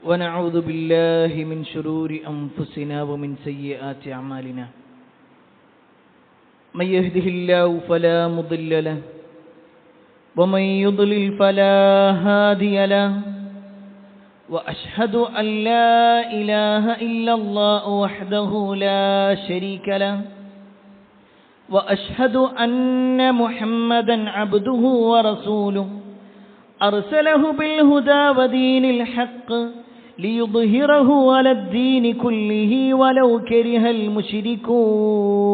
ونعوذ بالله من شرور أنفسنا ومن سيئات أعمالنا من يهده الله فلا مضل له ومن يضلل فلا هادي له وأشهد أن لا إله إلا الله وحده لا شريك له وأشهد أن محمدا عبده ورسوله أرسله بالهدى ودين الحق ليظهره على الدين كله ولو كره المشركون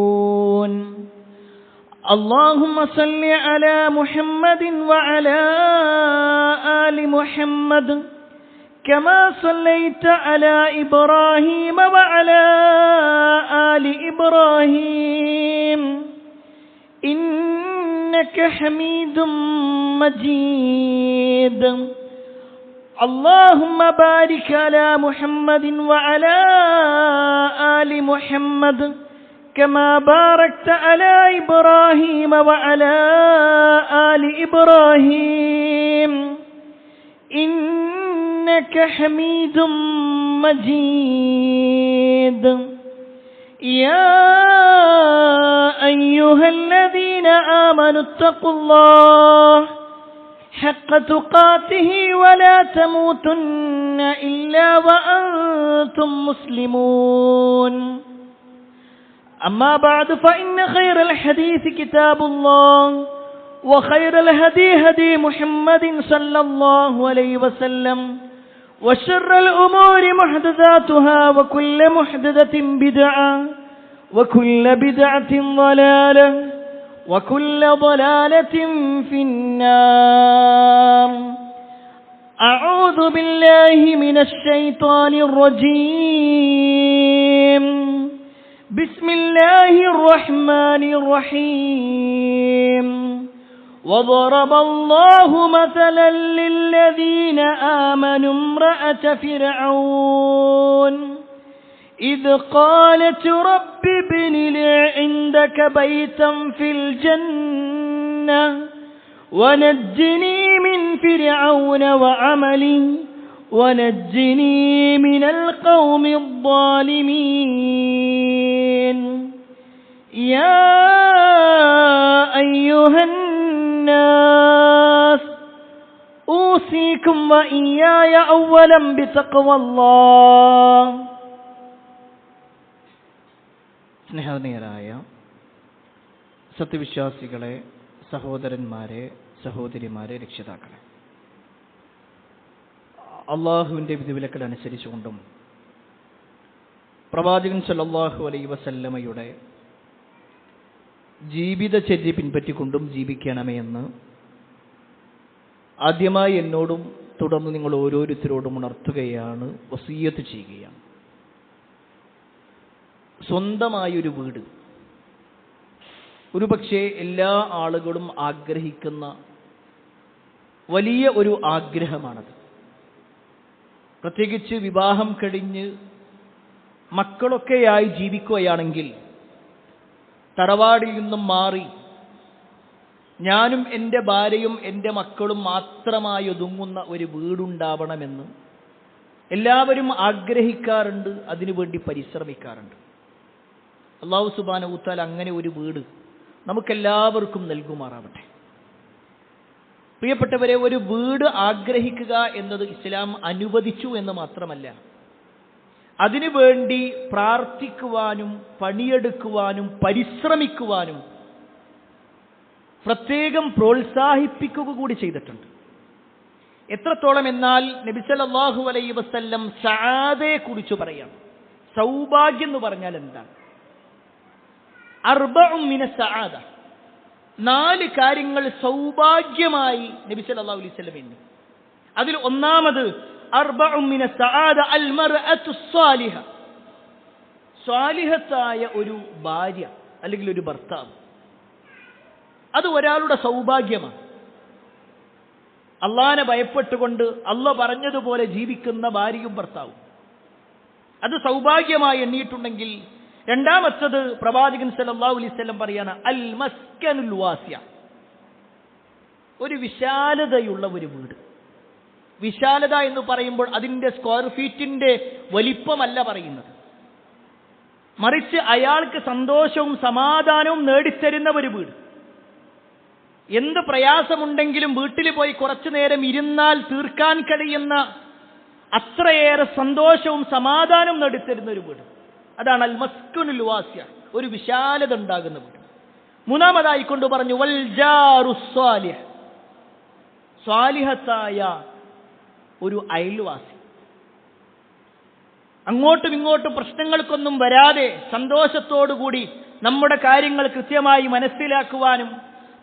اللهم صل على محمد وعلى آل محمد كما صليت على إبراهيم وعلى آل إبراهيم إنك حميد مجيد اللهم بارك على محمد وعلى آل محمد كما باركت على إبراهيم وعلى آل إبراهيم إنك حميد مجيد يا أيها الذين آمنوا اتقوا الله حق تقاته ولا تموتن إلا وأنتم مسلمون أما بعد فإن خير الحديث كتاب الله وخير الهدي هدي محمد صلى الله عليه وسلم وشر الأمور محدثاتها وكل محدثة بدعة وكل بدعة ضلالة وكل ضلالة في النار أعوذ بالله من الشيطان الرجيم بسم الله الرحمن الرحيم وضرب الله مثلا للذين آمنوا امرأة فرعون إذ قالت رب ابن لي عندك بيتا في الجنة ونجني من فرعون وعمله ونجني من القوم الظالمين يا أيها الناس أوصيكم وإياي أولا بتقوى الله. സ്നേഹനീയരായ സത്യവിശ്വാസികളെ, സഹോദരന്മാരെ, സഹോദരിമാരെ, രക്ഷിതാക്കളെ, അള്ളാഹുവിൻ്റെ വിധിവിലക്കൽ അനുസരിച്ചുകൊണ്ടും പ്രവാചകൻ സല്ലല്ലാഹു അലൈഹി വസല്ലമയുടെ ജീവിതചര്യ പിൻപറ്റിക്കൊണ്ടും ജീവിക്കണമേ എന്ന് ആദ്യമായി എന്നോടും തുടർന്ന് നിങ്ങൾ ഓരോരുത്തരോടും ഉണർത്തുകയാണ്, വസിയ്യത്ത് ചെയ്യുകയാണ്. സ്വന്തമായൊരു വീട് ഒരുപക്ഷെ എല്ലാ ആളുകളും ആഗ്രഹിക്കുന്ന വലിയ ഒരു ആഗ്രഹമാണത്. പ്രത്യേകിച്ച് വിവാഹം കഴിഞ്ഞ് മക്കളൊക്കെയായി ജീവിക്കുകയാണെങ്കിൽ തറവാടിൽ നിന്നും മാറി ഞാനും എൻ്റെ ഭാര്യയും എൻ്റെ മക്കളും മാത്രമായി ഒതുങ്ങുന്ന ഒരു വീടുണ്ടാവണമെന്ന് എല്ലാവരും ആഗ്രഹിക്കാറുണ്ട്, അതിനുവേണ്ടി പരിശ്രമിക്കാറുണ്ട്. അല്ലാഹു സുബ്ഹാനഹു വ തആല അങ്ങനെ ഒരു വീട് നമുക്കെല്ലാവർക്കും നൽകുമാറാവട്ടെ. പ്രിയപ്പെട്ടവരെ, ഒരു വീട് ആഗ്രഹിക്കുക എന്നത് ഇസ്ലാം അനുവദിച്ചു എന്ന് മാത്രമല്ല, അതിനുവേണ്ടി പ്രാർത്ഥിക്കുവാനും പണിയെടുക്കുവാനും പരിശ്രമിക്കുവാനും പ്രത്യേകം പ്രോത്സാഹിപ്പിക്കുക കൂടി ചെയ്തിട്ടുണ്ട്. എത്രത്തോളം എന്നാൽ നബി സല്ലല്ലാഹു അലൈഹി വസല്ലം സഅാദയെ കുറിച്ച് പറയാം. സൗഭാഗ്യം എന്ന് പറഞ്ഞാൽ എന്താണ്? അർബഉ മിന സഅാദ, 4 കാര്യങ്ങൾ സൗഭാഗ്യമായി നബി സല്ലല്ലാഹു അലൈഹി വസല്ലം എണ്ണി. അതിൽ ഒന്നാമത് അർബഉ മിന സഅാദ അൽ മർഅതു സ്വാലിഹ, സ്വാലിഹത്തായ ഒരു ഭാര്യ അല്ലെങ്കിൽ ഒരു ഭർത്താവ്, അത് ഒരാളുടെ സൗഭാഗ്യമാണ്. അള്ളാഹനെ ഭയപ്പെട്ടുകൊണ്ട് അള്ളാഹ് പറഞ്ഞതുപോലെ ജീവിക്കുന്ന ഭാര്യയും ഭർത്താവും അത് സൗഭാഗ്യമായി എണ്ണിയിട്ടുണ്ടെങ്കിൽ, രണ്ടാമത്തത് പ്രവാചകൻ സല്ലല്ലാഹു അലൈഹി വസല്ലം പറയാണ് അൽ മസ്കനുൽ വാസിയ, ഒരു വിശാലതയുള്ള ഒരു വീട്. വിശാലത എന്ന് പറയുമ്പോൾ അതിൻ്റെ സ്ക്വയർ ഫീറ്റിന്റെ വലിപ്പമല്ല പറയുന്നത്, മറിച്ച് അയാൾക്ക് സന്തോഷവും സമാധാനവും നേടിത്തരുന്ന ഒരു വീട്. എന്ത് പ്രയാസമുണ്ടെങ്കിലും വീട്ടിൽ പോയി കുറച്ചു നേരം ഇരുന്നാൽ തീർക്കാൻ കഴിയുന്ന അത്രയേറെ സന്തോഷവും സമാധാനവും നേടിത്തരുന്ന ഒരു വീട്. അതാണ് അൽ മസ്കുനുൽ വാസിഅ, ഒരു വിശാലത ഉണ്ടാകുന്ന വീട്. മൂന്നാമതായി കൊണ്ട് പറഞ്ഞു വൽ ജാറു സ്വാലിഹ്, സ്വാലിഹത്തായ ഒരു അയൽവാസി. അങ്ങോട്ടും ഇങ്ങോട്ടും പ്രശ്നങ്ങൾക്കൊന്നും വരാതെ സന്തോഷത്തോടുകൂടി നമ്മുടെ കാര്യങ്ങൾ കൃത്യമായി മനസ്സിലാക്കുവാനും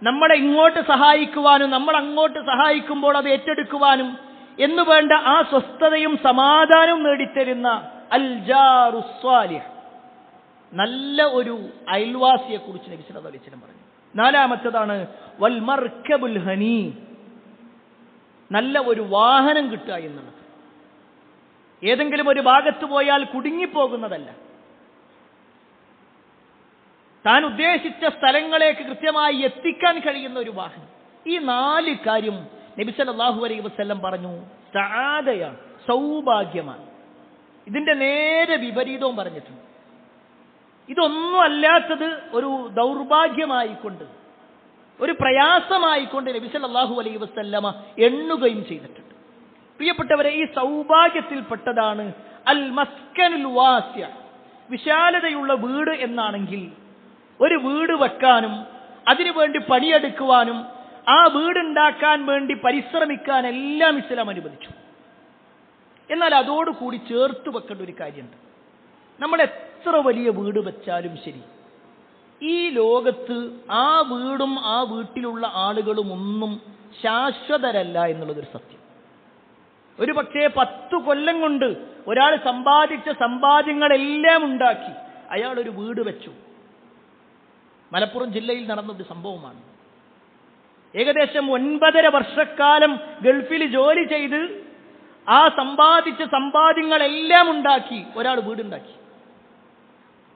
നമ്മളെ ഇങ്ങോട്ട് സഹായിക്കുവാനും നമ്മൾ അങ്ങോട്ട് സഹായിക്കുമ്പോൾ അത് ഏറ്റെടുക്കുവാനും എന്ന് വേണ്ട ആ സ്വസ്ഥതയും സമാധാനവും നേടിത്തരുന്ന അൽ ജാറു സ്വാലിഹ്, നല്ല ഒരു അയൽവാസിയെ കുറിച്ച് നബി സല്ലല്ലാഹു അലൈഹി വസല്ലം പറഞ്ഞു. നാലാമത്തേതാണ് വൽ മർകബുൽ ഹനീ, നല്ല ഒരു വാഹനം കിട്ടുക എന്നുള്ളത്. ഏതെങ്കിലും ഒരു ഭാഗത്ത് പോയാൽ കുടുങ്ങിപ്പോകുന്നതല്ല, താൻ ഉദ്ദേശിച്ച സ്ഥലങ്ങളേക്ക് കൃത്യമായി എത്തിക്കാൻ കഴിയുന്ന ഒരു വാഹനം. ഈ 4 കാര്യം നബി സല്ലല്ലാഹു അലൈഹി വസല്ലം പറഞ്ഞു സആദയാണ്, സൗഭാഗ്യമാണ്. ഇതിന്റെ നേരെ വിപരീതവും പറഞ്ഞിട്ടുണ്ട്. ഇതൊന്നും അല്ലാത്തത് ഒരു ദൗർഭാഗ്യമായിക്കൊണ്ട്, ഒരു പ്രയാസമായിക്കൊണ്ട് നബി സല്ലല്ലാഹു അലൈഹി വസല്ലമ എണ്ണുകയും ചെയ്തിട്ടുണ്ട്. പ്രിയപ്പെട്ടവരെ, ഈ സൗഭാഗ്യത്തിൽപ്പെട്ടതാണ് അൽ മസ്കനുൽ വാസിഅ, വിശാലതയുള്ള വീട് എന്നാണെങ്കിൽ ഒരു വീട് വെക്കാനും അതിനുവേണ്ടി പണിയെടുക്കുവാനും ആ വീടുണ്ടാക്കാൻ വേണ്ടി പരിശ്രമിക്കാൻ എല്ലാം ഇസ്ലാം അനുവദിച്ചു. എന്നാൽ അതോടുകൂടി ചേർത്ത് വെക്കേണ്ട ഒരു കാര്യമുണ്ട്. നമ്മൾ എത്ര വലിയ വീട് വെച്ചാലും ശരി, ഈ ലോകത്ത് ആ വീടും ആ വീട്ടിലുള്ള ആളുകളും ഒന്നും ശാശ്വതരല്ല എന്നുള്ളതൊരു സത്യം. ഒരു പക്ഷേ 10 കൊല്ലം കൊണ്ട് ഒരാൾ സമ്പാദിച്ച സമ്പാദ്യങ്ങളെല്ലാം ഉണ്ടാക്കി അയാൾ ഒരു വീട് വെച്ചു. മലപ്പുറം ജില്ലയിൽ നടന്നൊരു സംഭവമാണ്. ഏകദേശം 9.5 വർഷക്കാലം ഗൾഫിൽ ജോലി ചെയ്ത് ആ സമ്പാദിച്ച സമ്പാദ്യങ്ങളെല്ലാം ഉണ്ടാക്കി ഒരാൾ വീടുണ്ടാക്കി.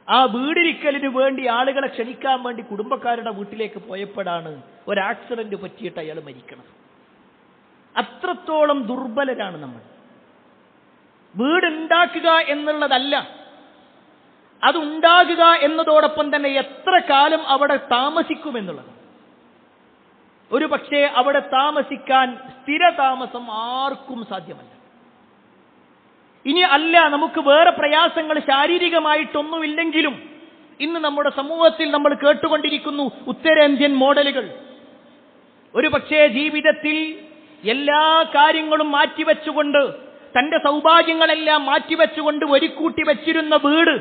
ആ വീടിരിക്കലിന് വേണ്ടി ആളുകളെ ക്ഷണിക്കാൻ വേണ്ടി കുടുംബക്കാരുടെ വീട്ടിലേക്ക് പോയപ്പോഴാണ് ഒരു ആക്സിഡന്റ് പറ്റിയിട്ട് അയാൾ മരിക്കണം. അത്രത്തോളം ദുർബലരാണ് നമ്മൾ. വീടുണ്ടാക്കുക എന്നുള്ളതല്ല, അതുണ്ടാകുക എന്നതോടൊപ്പം തന്നെ എത്ര കാലം അവിടെ താമസിക്കുമെന്നുള്ളത്. ഒരു പക്ഷേ അവിടെ താമസിക്കാൻ സ്ഥിര താമസം ആർക്കും സാധ്യമല്ല. ഇനി അല്ല, നമുക്ക് വേറെ പ്രയാസങ്ങൾ ശാരീരികമായിട്ടൊന്നുമില്ലെങ്കിലും ഇന്ന് നമ്മുടെ സമൂഹത്തിൽ നമ്മൾ കേട്ടുകൊണ്ടിരിക്കുന്നു ഉത്തരേന്ത്യൻ മോഡലുകൾ. ഒരു പക്ഷേ ജീവിതത്തിൽ എല്ലാ കാര്യങ്ങളും മാറ്റിവെച്ചുകൊണ്ട്, തന്റെ സൗഭാഗ്യങ്ങളെല്ലാം മാറ്റിവെച്ചുകൊണ്ട് ഒരുക്കൂട്ടി വെച്ചിരുന്ന വീട്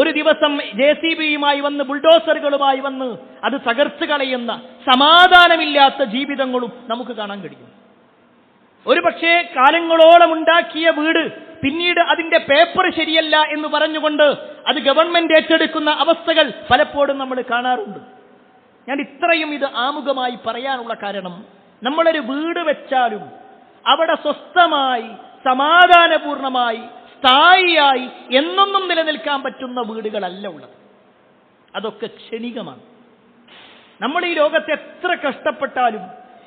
ഒരു ദിവസം JCBയുമായി വന്ന്, ബുൾഡോസറുകളുമായി വന്ന് അത് തകർത്ത് കളയുന്ന സമാധാനമില്ലാത്ത ജീവിതങ്ങളും നമുക്ക് കാണാൻ കഴിയും. ഒരു പക്ഷേ കാലങ്ങളോളം ഉണ്ടാക്കിയ വീട് പിന്നീട് അതിന്റെ പേപ്പർ ശരിയല്ല എന്ന് പറഞ്ഞുകൊണ്ട് അത് ഗവൺമെന്റ് ഏറ്റെടുക്കുന്ന അവസ്ഥകൾ പലപ്പോഴും നമ്മൾ കാണാറുണ്ട്. ഞാൻ ഇത്രയും ഇത് ആമുഖമായി പറയാനുള്ള കാരണം, നമ്മളൊരു വീട് വെച്ചാലും അവിടെ സ്വസ്ഥമായി സമാധാനപൂർണമായി സ്ഥായിയായി എന്നൊന്നും നിലനിൽക്കാൻ പറ്റുന്ന വീടുകളല്ല ഉള്ളത്. അതൊക്കെ ക്ഷണികമാണ്. നമ്മൾ ഈ ലോകത്ത് എത്ര കഷ്ടപ്പെട്ടാലും,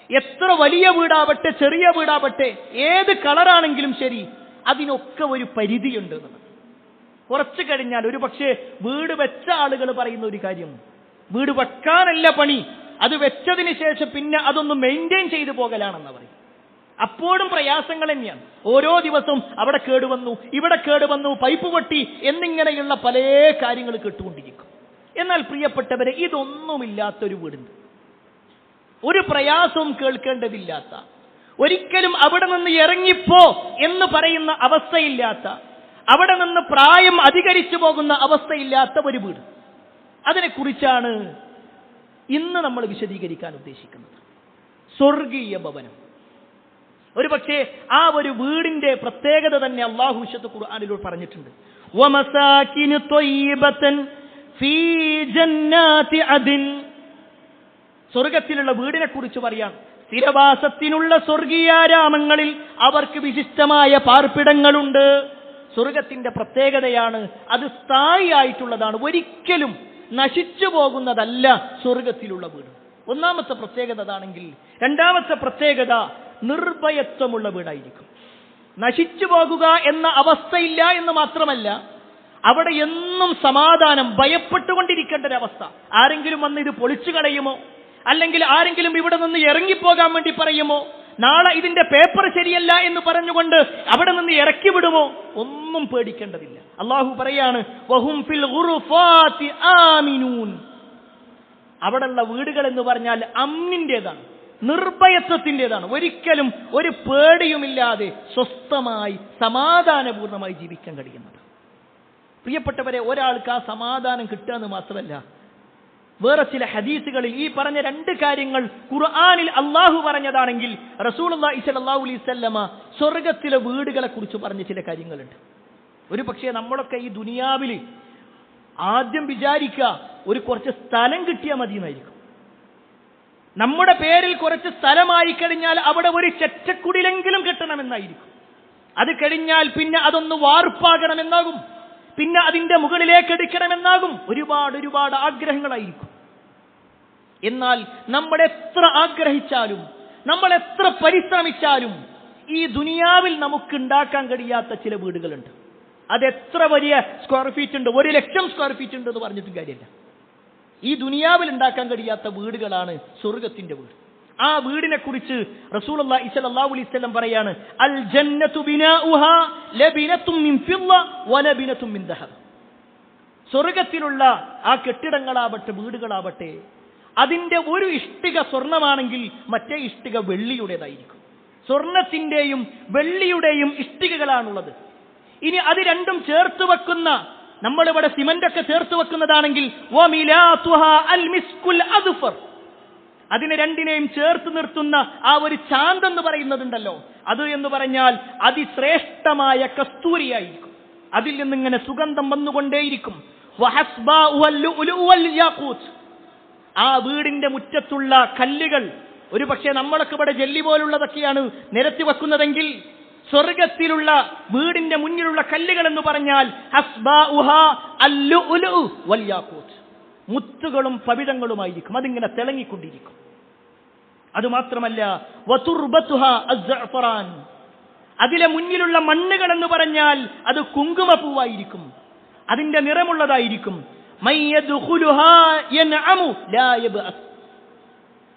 എത്ര വലിയ വീടാവട്ടെ ചെറിയ വീടാവട്ടെ ഏത് കളറാണെങ്കിലും ശരി, അതിനൊക്കെ ഒരു പരിധിയുണ്ട് എന്നുള്ളത്. കുറച്ചു കഴിഞ്ഞാൽ ഒരു പക്ഷേ വീട് വെച്ച ആളുകൾ പറയുന്ന ഒരു കാര്യം, വീട് വെക്കാനല്ല പണി, അത് വെച്ചതിന് ശേഷം പിന്നെ അതൊന്ന് മെയിൻറ്റെയിൻ ചെയ്തു പോകലാണെന്ന് പറയും. അപ്പോഴും പ്രയാസങ്ങൾ തന്നെയാണ്. ഓരോ ദിവസവും അവിടെ കേടുവന്നു, ഇവിടെ കേടുവന്നു, പൈപ്പ് പൊട്ടി എന്നിങ്ങനെയുള്ള പല കാര്യങ്ങൾ കേട്ടുകൊണ്ടിരിക്കും. എന്നാൽ പ്രിയപ്പെട്ടവരെ, ഇതൊന്നുമില്ലാത്തൊരു വീടുണ്ട്, ഒരു പ്രയാസവും കേൾക്കേണ്ടതില്ലാത്ത, ഒരിക്കലും അവിടെ നിന്ന് ഇറങ്ങിപ്പോ എന്ന് പറയുന്ന അവസ്ഥയില്ലാത്ത, അവിടെ നിന്ന് പ്രായം അധികരിച്ചു പോകുന്ന അവസ്ഥയില്ലാത്ത ഒരു വീട്. അതിനെക്കുറിച്ചാണ് ഇന്ന് നമ്മൾ വിശദീകരിക്കാൻ ഉദ്ദേശിക്കുന്നത്. സ്വർഗീയ ഭവനം. ഒരു പക്ഷേ ആ ഒരു വീടിന്റെ പ്രത്യേകത തന്നെ അല്ലാഹു വിശുദ്ധ ഖുർആനിലൂടെ പറഞ്ഞിട്ടുണ്ട്. വമസാകിനു ത്വയ്യിബതൻ ഫീ ജന്നാതി അദ്ൻ. സ്വർഗത്തിലുള്ള വീടിനെ കുറിച്ച് പറയാം. സ്ഥിരവാസത്തിനുള്ള സ്വർഗീയാരാമങ്ങളിൽ അവർക്ക് വിശിഷ്ടമായ പാർപ്പിടങ്ങളുണ്ട്. സ്വർഗത്തിന്റെ പ്രത്യേകതയാണ്, അത് സ്ഥായിയായിട്ടുള്ളതാണ്, ഒരിക്കലും നശിച്ചു പോകുന്നതല്ല സ്വർഗത്തിലുള്ള വീട്. ഒന്നാമത്തെ പ്രത്യേകത അതാണെങ്കിൽ, രണ്ടാമത്തെ പ്രത്യേകത നിർഭയത്വമുള്ള വീടായിരിക്കും. നശിച്ചു പോകുക എന്ന അവസ്ഥയില്ല എന്ന് മാത്രമല്ല, അവിടെ എന്നും സമാധാനം, ഭയപ്പെട്ടുകൊണ്ടിരിക്കേണ്ട ഒരവസ്ഥ. ആരെങ്കിലും വന്ന് ഇത് പൊളിച്ചു കളയുമോ, അല്ലെങ്കിൽ ആരെങ്കിലും ഇവിടെ നിന്ന് ഇറങ്ങിപ്പോകാൻ വേണ്ടി പറയുമോ, നാളെ ഇതിന്റെ പേപ്പർ ശരിയല്ല എന്ന് പറഞ്ഞുകൊണ്ട് അവിടെ നിന്ന് ഇറക്കി വിടുമോ, ഒന്നും പേടിക്കേണ്ടതില്ല. അള്ളാഹു പറയാണ്, വഹും ഫിൽ ഗുറുഫാതി ആമിനൂൻ. അവിടെയുള്ള വീടുകൾ എന്ന് പറഞ്ഞാൽ അമ്നിന്റേതാണ്, നിർഭയത്വത്തിൻ്റെതാണ്. ഒരിക്കലും ഒരു പേടിയുമില്ലാതെ സ്വസ്ഥമായി സമാധാനപൂർണ്ണമായി ജീവിക്കാൻ കഴിയുന്നത്. പ്രിയപ്പെട്ടവരെ, ഒരാൾക്ക് ആ സമാധാനം കിട്ടുക എന്ന് മാത്രമല്ല, വേറെ ചില ഹദീസുകളിൽ ഈ പറഞ്ഞ രണ്ട് കാര്യങ്ങൾ ഖുർആനിൽ അള്ളാഹു പറഞ്ഞതാണെങ്കിൽ റസൂലുള്ളാഹി സ്വല്ലല്ലാഹു അലൈഹി വസല്ലമ സ്വർഗത്തിലെ വീടുകളെ കുറിച്ച് പറഞ്ഞ ചില കാര്യങ്ങളുണ്ട്. ഒരു പക്ഷേ നമ്മളൊക്കെ ഈ ദുനിയാവിൽ ആദ്യം വിചാരിക്കുക ഒരു കുറച്ച് സ്ഥലം കിട്ടിയാൽ മതി എന്നായിരിക്കും. നമ്മുടെ പേരിൽ കുറച്ച് സ്ഥലമായി കഴിഞ്ഞാൽ അവിടെ ഒരു ചെറ്റക്കുടിലെങ്കിലും കിട്ടണമെന്നായിരിക്കും. അത് കഴിഞ്ഞാൽ പിന്നെ അതൊന്ന് വാർപ്പാകണമെന്നാകും, പിന്നെ അതിന്റെ മുകളിലേക്ക് എടുക്കണമെന്നാകും. ഒരുപാട് ആഗ്രഹങ്ങളായിരിക്കും. എന്നാൽ നമ്മൾ എത്ര ആഗ്രഹിച്ചാലും, നമ്മൾ എത്ര പരിശ്രമിച്ചാലും ഈ ദുനിയാവിൽ നമുക്ക് ഉണ്ടാക്കാൻ കഴിയാത്ത ചില വീടുകളുണ്ട്. അതെത്ര വലിയ സ്ക്വയർ ഫീറ്റ് ഉണ്ട്, 1,00,000 സ്ക്വയർ ഫീറ്റ് ഉണ്ട് എന്ന് പറഞ്ഞിട്ട് കാര്യമില്ല. ഈ ദുനിയാവിൽ ഉണ്ടാക്കാൻ കഴിയാത്ത വീടുകളാണ് സ്വർഗത്തിന്റെ വീട്. ആ വീടിനെ കുറിച്ച് റസൂലുള്ളാഹി സ്വല്ലല്ലാഹു അലൈഹി വസല്ലം പറയാണ്, അൽ ജന്നത്തു ബിനാഉഹാ ലബിനത്തും മിൻ ഫിദ്ദ വലബിനത്തും മിൻ ദഹബ്. സ്വർഗത്തിലുള്ള ആ കെട്ടിടങ്ങളാവട്ടെ, വീടുകളാവട്ടെ, അതിന്റെ ഒരു ഇഷ്ടിക സ്വർണമാണെങ്കിൽ മറ്റേ ഇഷ്ടിക വെള്ളിയുടേതായിരിക്കും. സ്വർണത്തിന്റെയും വെള്ളിയുടെയും ഇഷ്ടികകളാണുള്ളത്. ഇനി അത് രണ്ടും ചേർത്ത് വെക്കുന്ന, നമ്മളിവിടെ സിമന്റ് ഒക്കെ ചേർത്ത് വെക്കുന്നതാണെങ്കിൽ അതിനെ രണ്ടിനെയും ചേർത്ത് നിർത്തുന്ന ആ ഒരു ചാന്ത് എന്ന് പറയുന്നതുണ്ടല്ലോ, അത് എന്ന് പറഞ്ഞാൽ അതിശ്രേഷ്ഠമായ കസ്തൂരിയായിരിക്കും. അതിൽ നിന്നിങ്ങനെ സുഗന്ധം വന്നുകൊണ്ടേയിരിക്കും. ആ വീടിന്റെ മുറ്റത്തുള്ള കല്ലുകൾ, ഒരു പക്ഷേ നമ്മളൊക്കെ ഇവിടെ ജെല്ലി പോലുള്ളതൊക്കെയാണ് നിരത്തി വെക്കുന്നതെങ്കിൽ, സ്വർഗത്തിലുള്ള വീടിന്റെ മുന്നിലുള്ള കല്ലുകൾ എന്ന് പറഞ്ഞാൽ മുത്തുകളും പവിഴങ്ങളുമായിരിക്കും. അതിങ്ങനെ തിളങ്ങിക്കൊണ്ടിരിക്കും. അതുമാത്രമല്ല, അതിലെ മുന്നിലുള്ള മണ്ണുകൾ എന്ന് പറഞ്ഞാൽ അത് കുങ്കുമപ്പൂവായിരിക്കും. അതിന്റെ നിറമുള്ളതായിരിക്കും.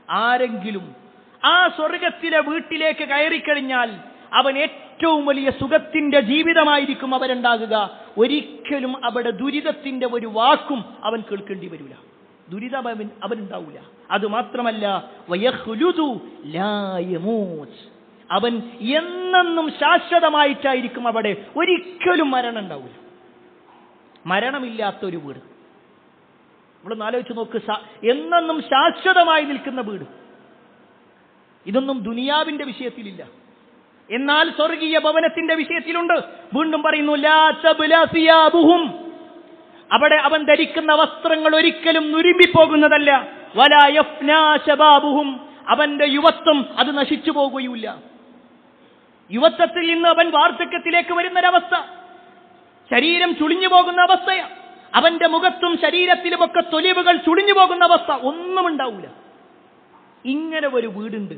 ആരെങ്കിലും ആ സ്വർഗത്തിലെ വീട്ടിലേക്ക് കയറിക്കഴിഞ്ഞാൽ അവൻ ഏറ്റവും വലിയ സുഖത്തിന്റെ ജീവിതമായിരിക്കും അവരുണ്ടാകുക. ഒരിക്കലും അവിടെ ദുരിതത്തിന്റെ ഒരു വാക്കും അവൻ കേൾക്കേണ്ടി വരില്ല. ദുരിതം അവനുണ്ടാവില്ല. അതുമാത്രമല്ല, അവൻ എന്നെന്നും ശാശ്വതമായിട്ടായിരിക്കും അവിടെ. ഒരിക്കലും മരണം ഉണ്ടാവില്ല. മരണമില്ലാത്തൊരു വീട് നമ്മളൊന്ന് ആലോചിച്ച് നോക്ക്. എന്നെന്നും ശാശ്വതമായി നിൽക്കുന്ന വീട്. ഇതൊന്നും ദുനിയാവിന്റെ വിഷയത്തിലില്ല. എന്നാൽ സ്വർഗീയ ഭവനത്തിന്റെ വിഷയത്തിലുണ്ട്. വീണ്ടും പറയുന്നു, ലാ തബ്ലാ സിയാബുഹും. അവിടെ അവൻ ധരിക്കുന്ന വസ്ത്രങ്ങൾ ഒരിക്കലും നുരുമ്പിപ്പോകുന്നതല്ല. വലാ യഫ്നാ ശബാബുഹും. അവന്റെ യുവത്വം അത് നശിച്ചു പോകുകയില്ല. യുവത്വത്തിൽ നിന്ന് അവൻ വാർദ്ധക്യത്തിലേക്ക് വരുന്നൊരവസ്ഥ, ശരീരം ചുളിഞ്ഞു പോകുന്ന അവസ്ഥയാണ്. അവന്റെ മുഖത്തും ശരീരത്തിലുമൊക്കെ തൊലിവുകൾ ചുളിഞ്ഞു പോകുന്ന അവസ്ഥ, ഒന്നും ഉണ്ടാവില്ല. ഇങ്ങനെ ഒരു വീടുണ്ട്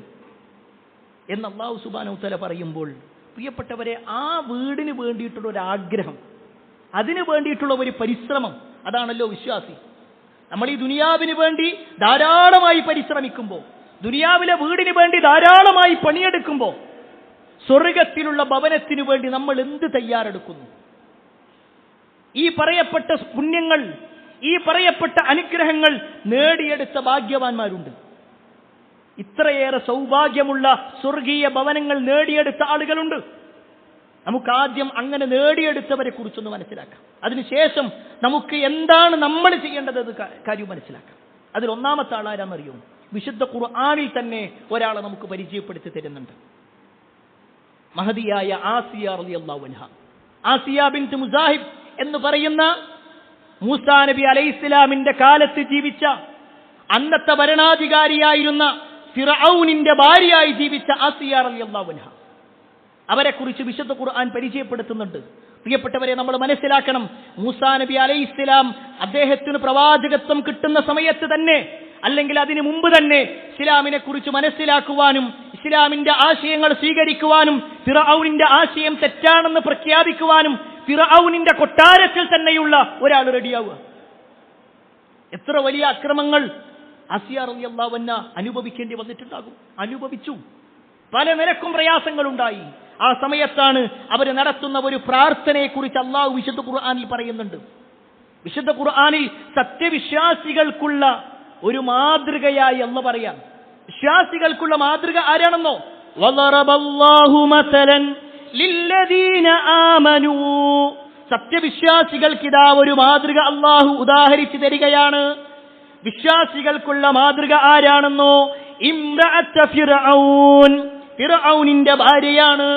എന്ന് അല്ലാഹു സുബ്ഹാനഹു വ തആല പറയുമ്പോൾ, പ്രിയപ്പെട്ടവരെ, ആ വീടിന് വേണ്ടിയിട്ടുള്ള ഒരു ആഗ്രഹം, അതിനു വേണ്ടിയിട്ടുള്ള ഒരു പരിശ്രമം, അതാണല്ലോ വിശ്വാസി. നമ്മൾ ഈ ദുനിയാവിന് വേണ്ടി ധാരാളമായി പരിശ്രമിക്കുമ്പോൾ, ദുനിയാവിലെ വീടിന് വേണ്ടി ധാരാളമായി പണിയെടുക്കുമ്പോൾ, സ്വർഗത്തിലുള്ള ഭവനത്തിനു വേണ്ടി നമ്മൾ എന്ത് തയ്യാറെടുക്കുന്നു? ഈ പറയപ്പെട്ട പുണ്യങ്ങൾ, ഈ പറയപ്പെട്ട അനുഗ്രഹങ്ങൾ നേടിയെടുത്ത ഭാഗ്യവാന്മാരുണ്ട്. ഇത്രയേറെ സൗഭാഗ്യമുള്ള സ്വർഗീയ ഭവനങ്ങൾ നേടിയെടുത്ത ആളുകളുണ്ട്. നമുക്ക് ആദ്യം അങ്ങനെ നേടിയെടുത്തവരെ കുറിച്ചൊന്ന് മനസ്സിലാക്കാം. അതിനുശേഷം നമുക്ക് എന്താണ് നമ്മൾ ചെയ്യേണ്ടത് കാര്യം മനസ്സിലാക്കാം. അതിൽ ഒന്നാമത്തെ ആളാരാന്നറിയോ? വിശുദ്ധ ഖുർആനിൽ തന്നെ ഒരാളെ നമുക്ക് പരിചയപ്പെടുത്തി തരുന്നുണ്ട്. മഹദിയായ ആസിയ റളിയല്ലാഹു അൻഹ. ആസിയ ബിൻത് മുസാഹിബ് എന്ന് പറയുന്ന മൂസാ നബി അലൈഹിസ്സലാമിന്റെ കാലത്ത് ജീവിച്ച, അന്നത്തെ ഭരണാധികാരിയായിരുന്ന ഫിർഔനിന്റെ ഭാര്യയായി ജീവിച്ച ആസിയ റളിയല്ലാഹു അൻഹ, അവരെ കുറിച്ച് വിശുദ്ധ ഖുർആൻ പരിചയപ്പെടുത്തുന്നുണ്ട്. പ്രിയപ്പെട്ടവരെ, നമ്മൾ മനസ്സിലാക്കണം, മൂസാ നബി അലൈഹിസ്സലാം അദ്ദേഹത്തിന് പ്രവാചകത്വം കിട്ടുന്ന സമയത്ത് തന്നെ, അല്ലെങ്കിൽ അതിനു മുമ്പ് തന്നെ ഇസ്ലാമിനെ കുറിച്ച് മനസ്സിലാക്കുവാനും ഇസ്ലാമിന്റെ ആശയങ്ങൾ സ്വീകരിക്കുവാനും ഫിർഔനിന്റെ ആശയം തെറ്റാണെന്ന് പ്രഖ്യാപിക്കുവാനും ഫിർഔനിന്റെ കൊട്ടാരത്തിൽ തന്നെയുള്ള ഒരാൾ റെഡിയാവുക. എത്ര വലിയ അക്രമങ്ങൾ ആസിയ റളിയല്ലാഹു അൻഹ അനുഭവിക്കേണ്ടി വന്നിട്ടുണ്ടാകും. അനുഭവിച്ചു. പല നിരക്കും പ്രയാസങ്ങളുണ്ടായി. ആ സമയത്താണ് അവർ നടത്തുന്ന ഒരു പ്രാർത്ഥനയെക്കുറിച്ച് അള്ളാഹു വിശുദ്ധ ഖുർആനിൽ പറയുന്നുണ്ട്. വിശുദ്ധ ഖുർആനിൽ സത്യവിശ്വാസികൾക്കുള്ള ഒരു മാതൃകയായി അല്ലാഹു പറയാം. വിശ്വാസികൾക്കുള്ള മാതൃക ആരാണെന്നോ? വളറബല്ലാഹു മസലൻ ലില്ലദീന ആമനൂ. സത്യവിശ്വാസികൾക്ക് ഇതാ ഒരു മാതൃക അള്ളാഹു ഉദാഹരിച്ചു തരികയാണ്. വിശ്വാസികൾക്കുള്ള മാതൃക ആരാണെന്നോ? ഇംറഅത ഫിർഔൻ. ഫിർഔനിന്റെ ഭാര്യയാണ്.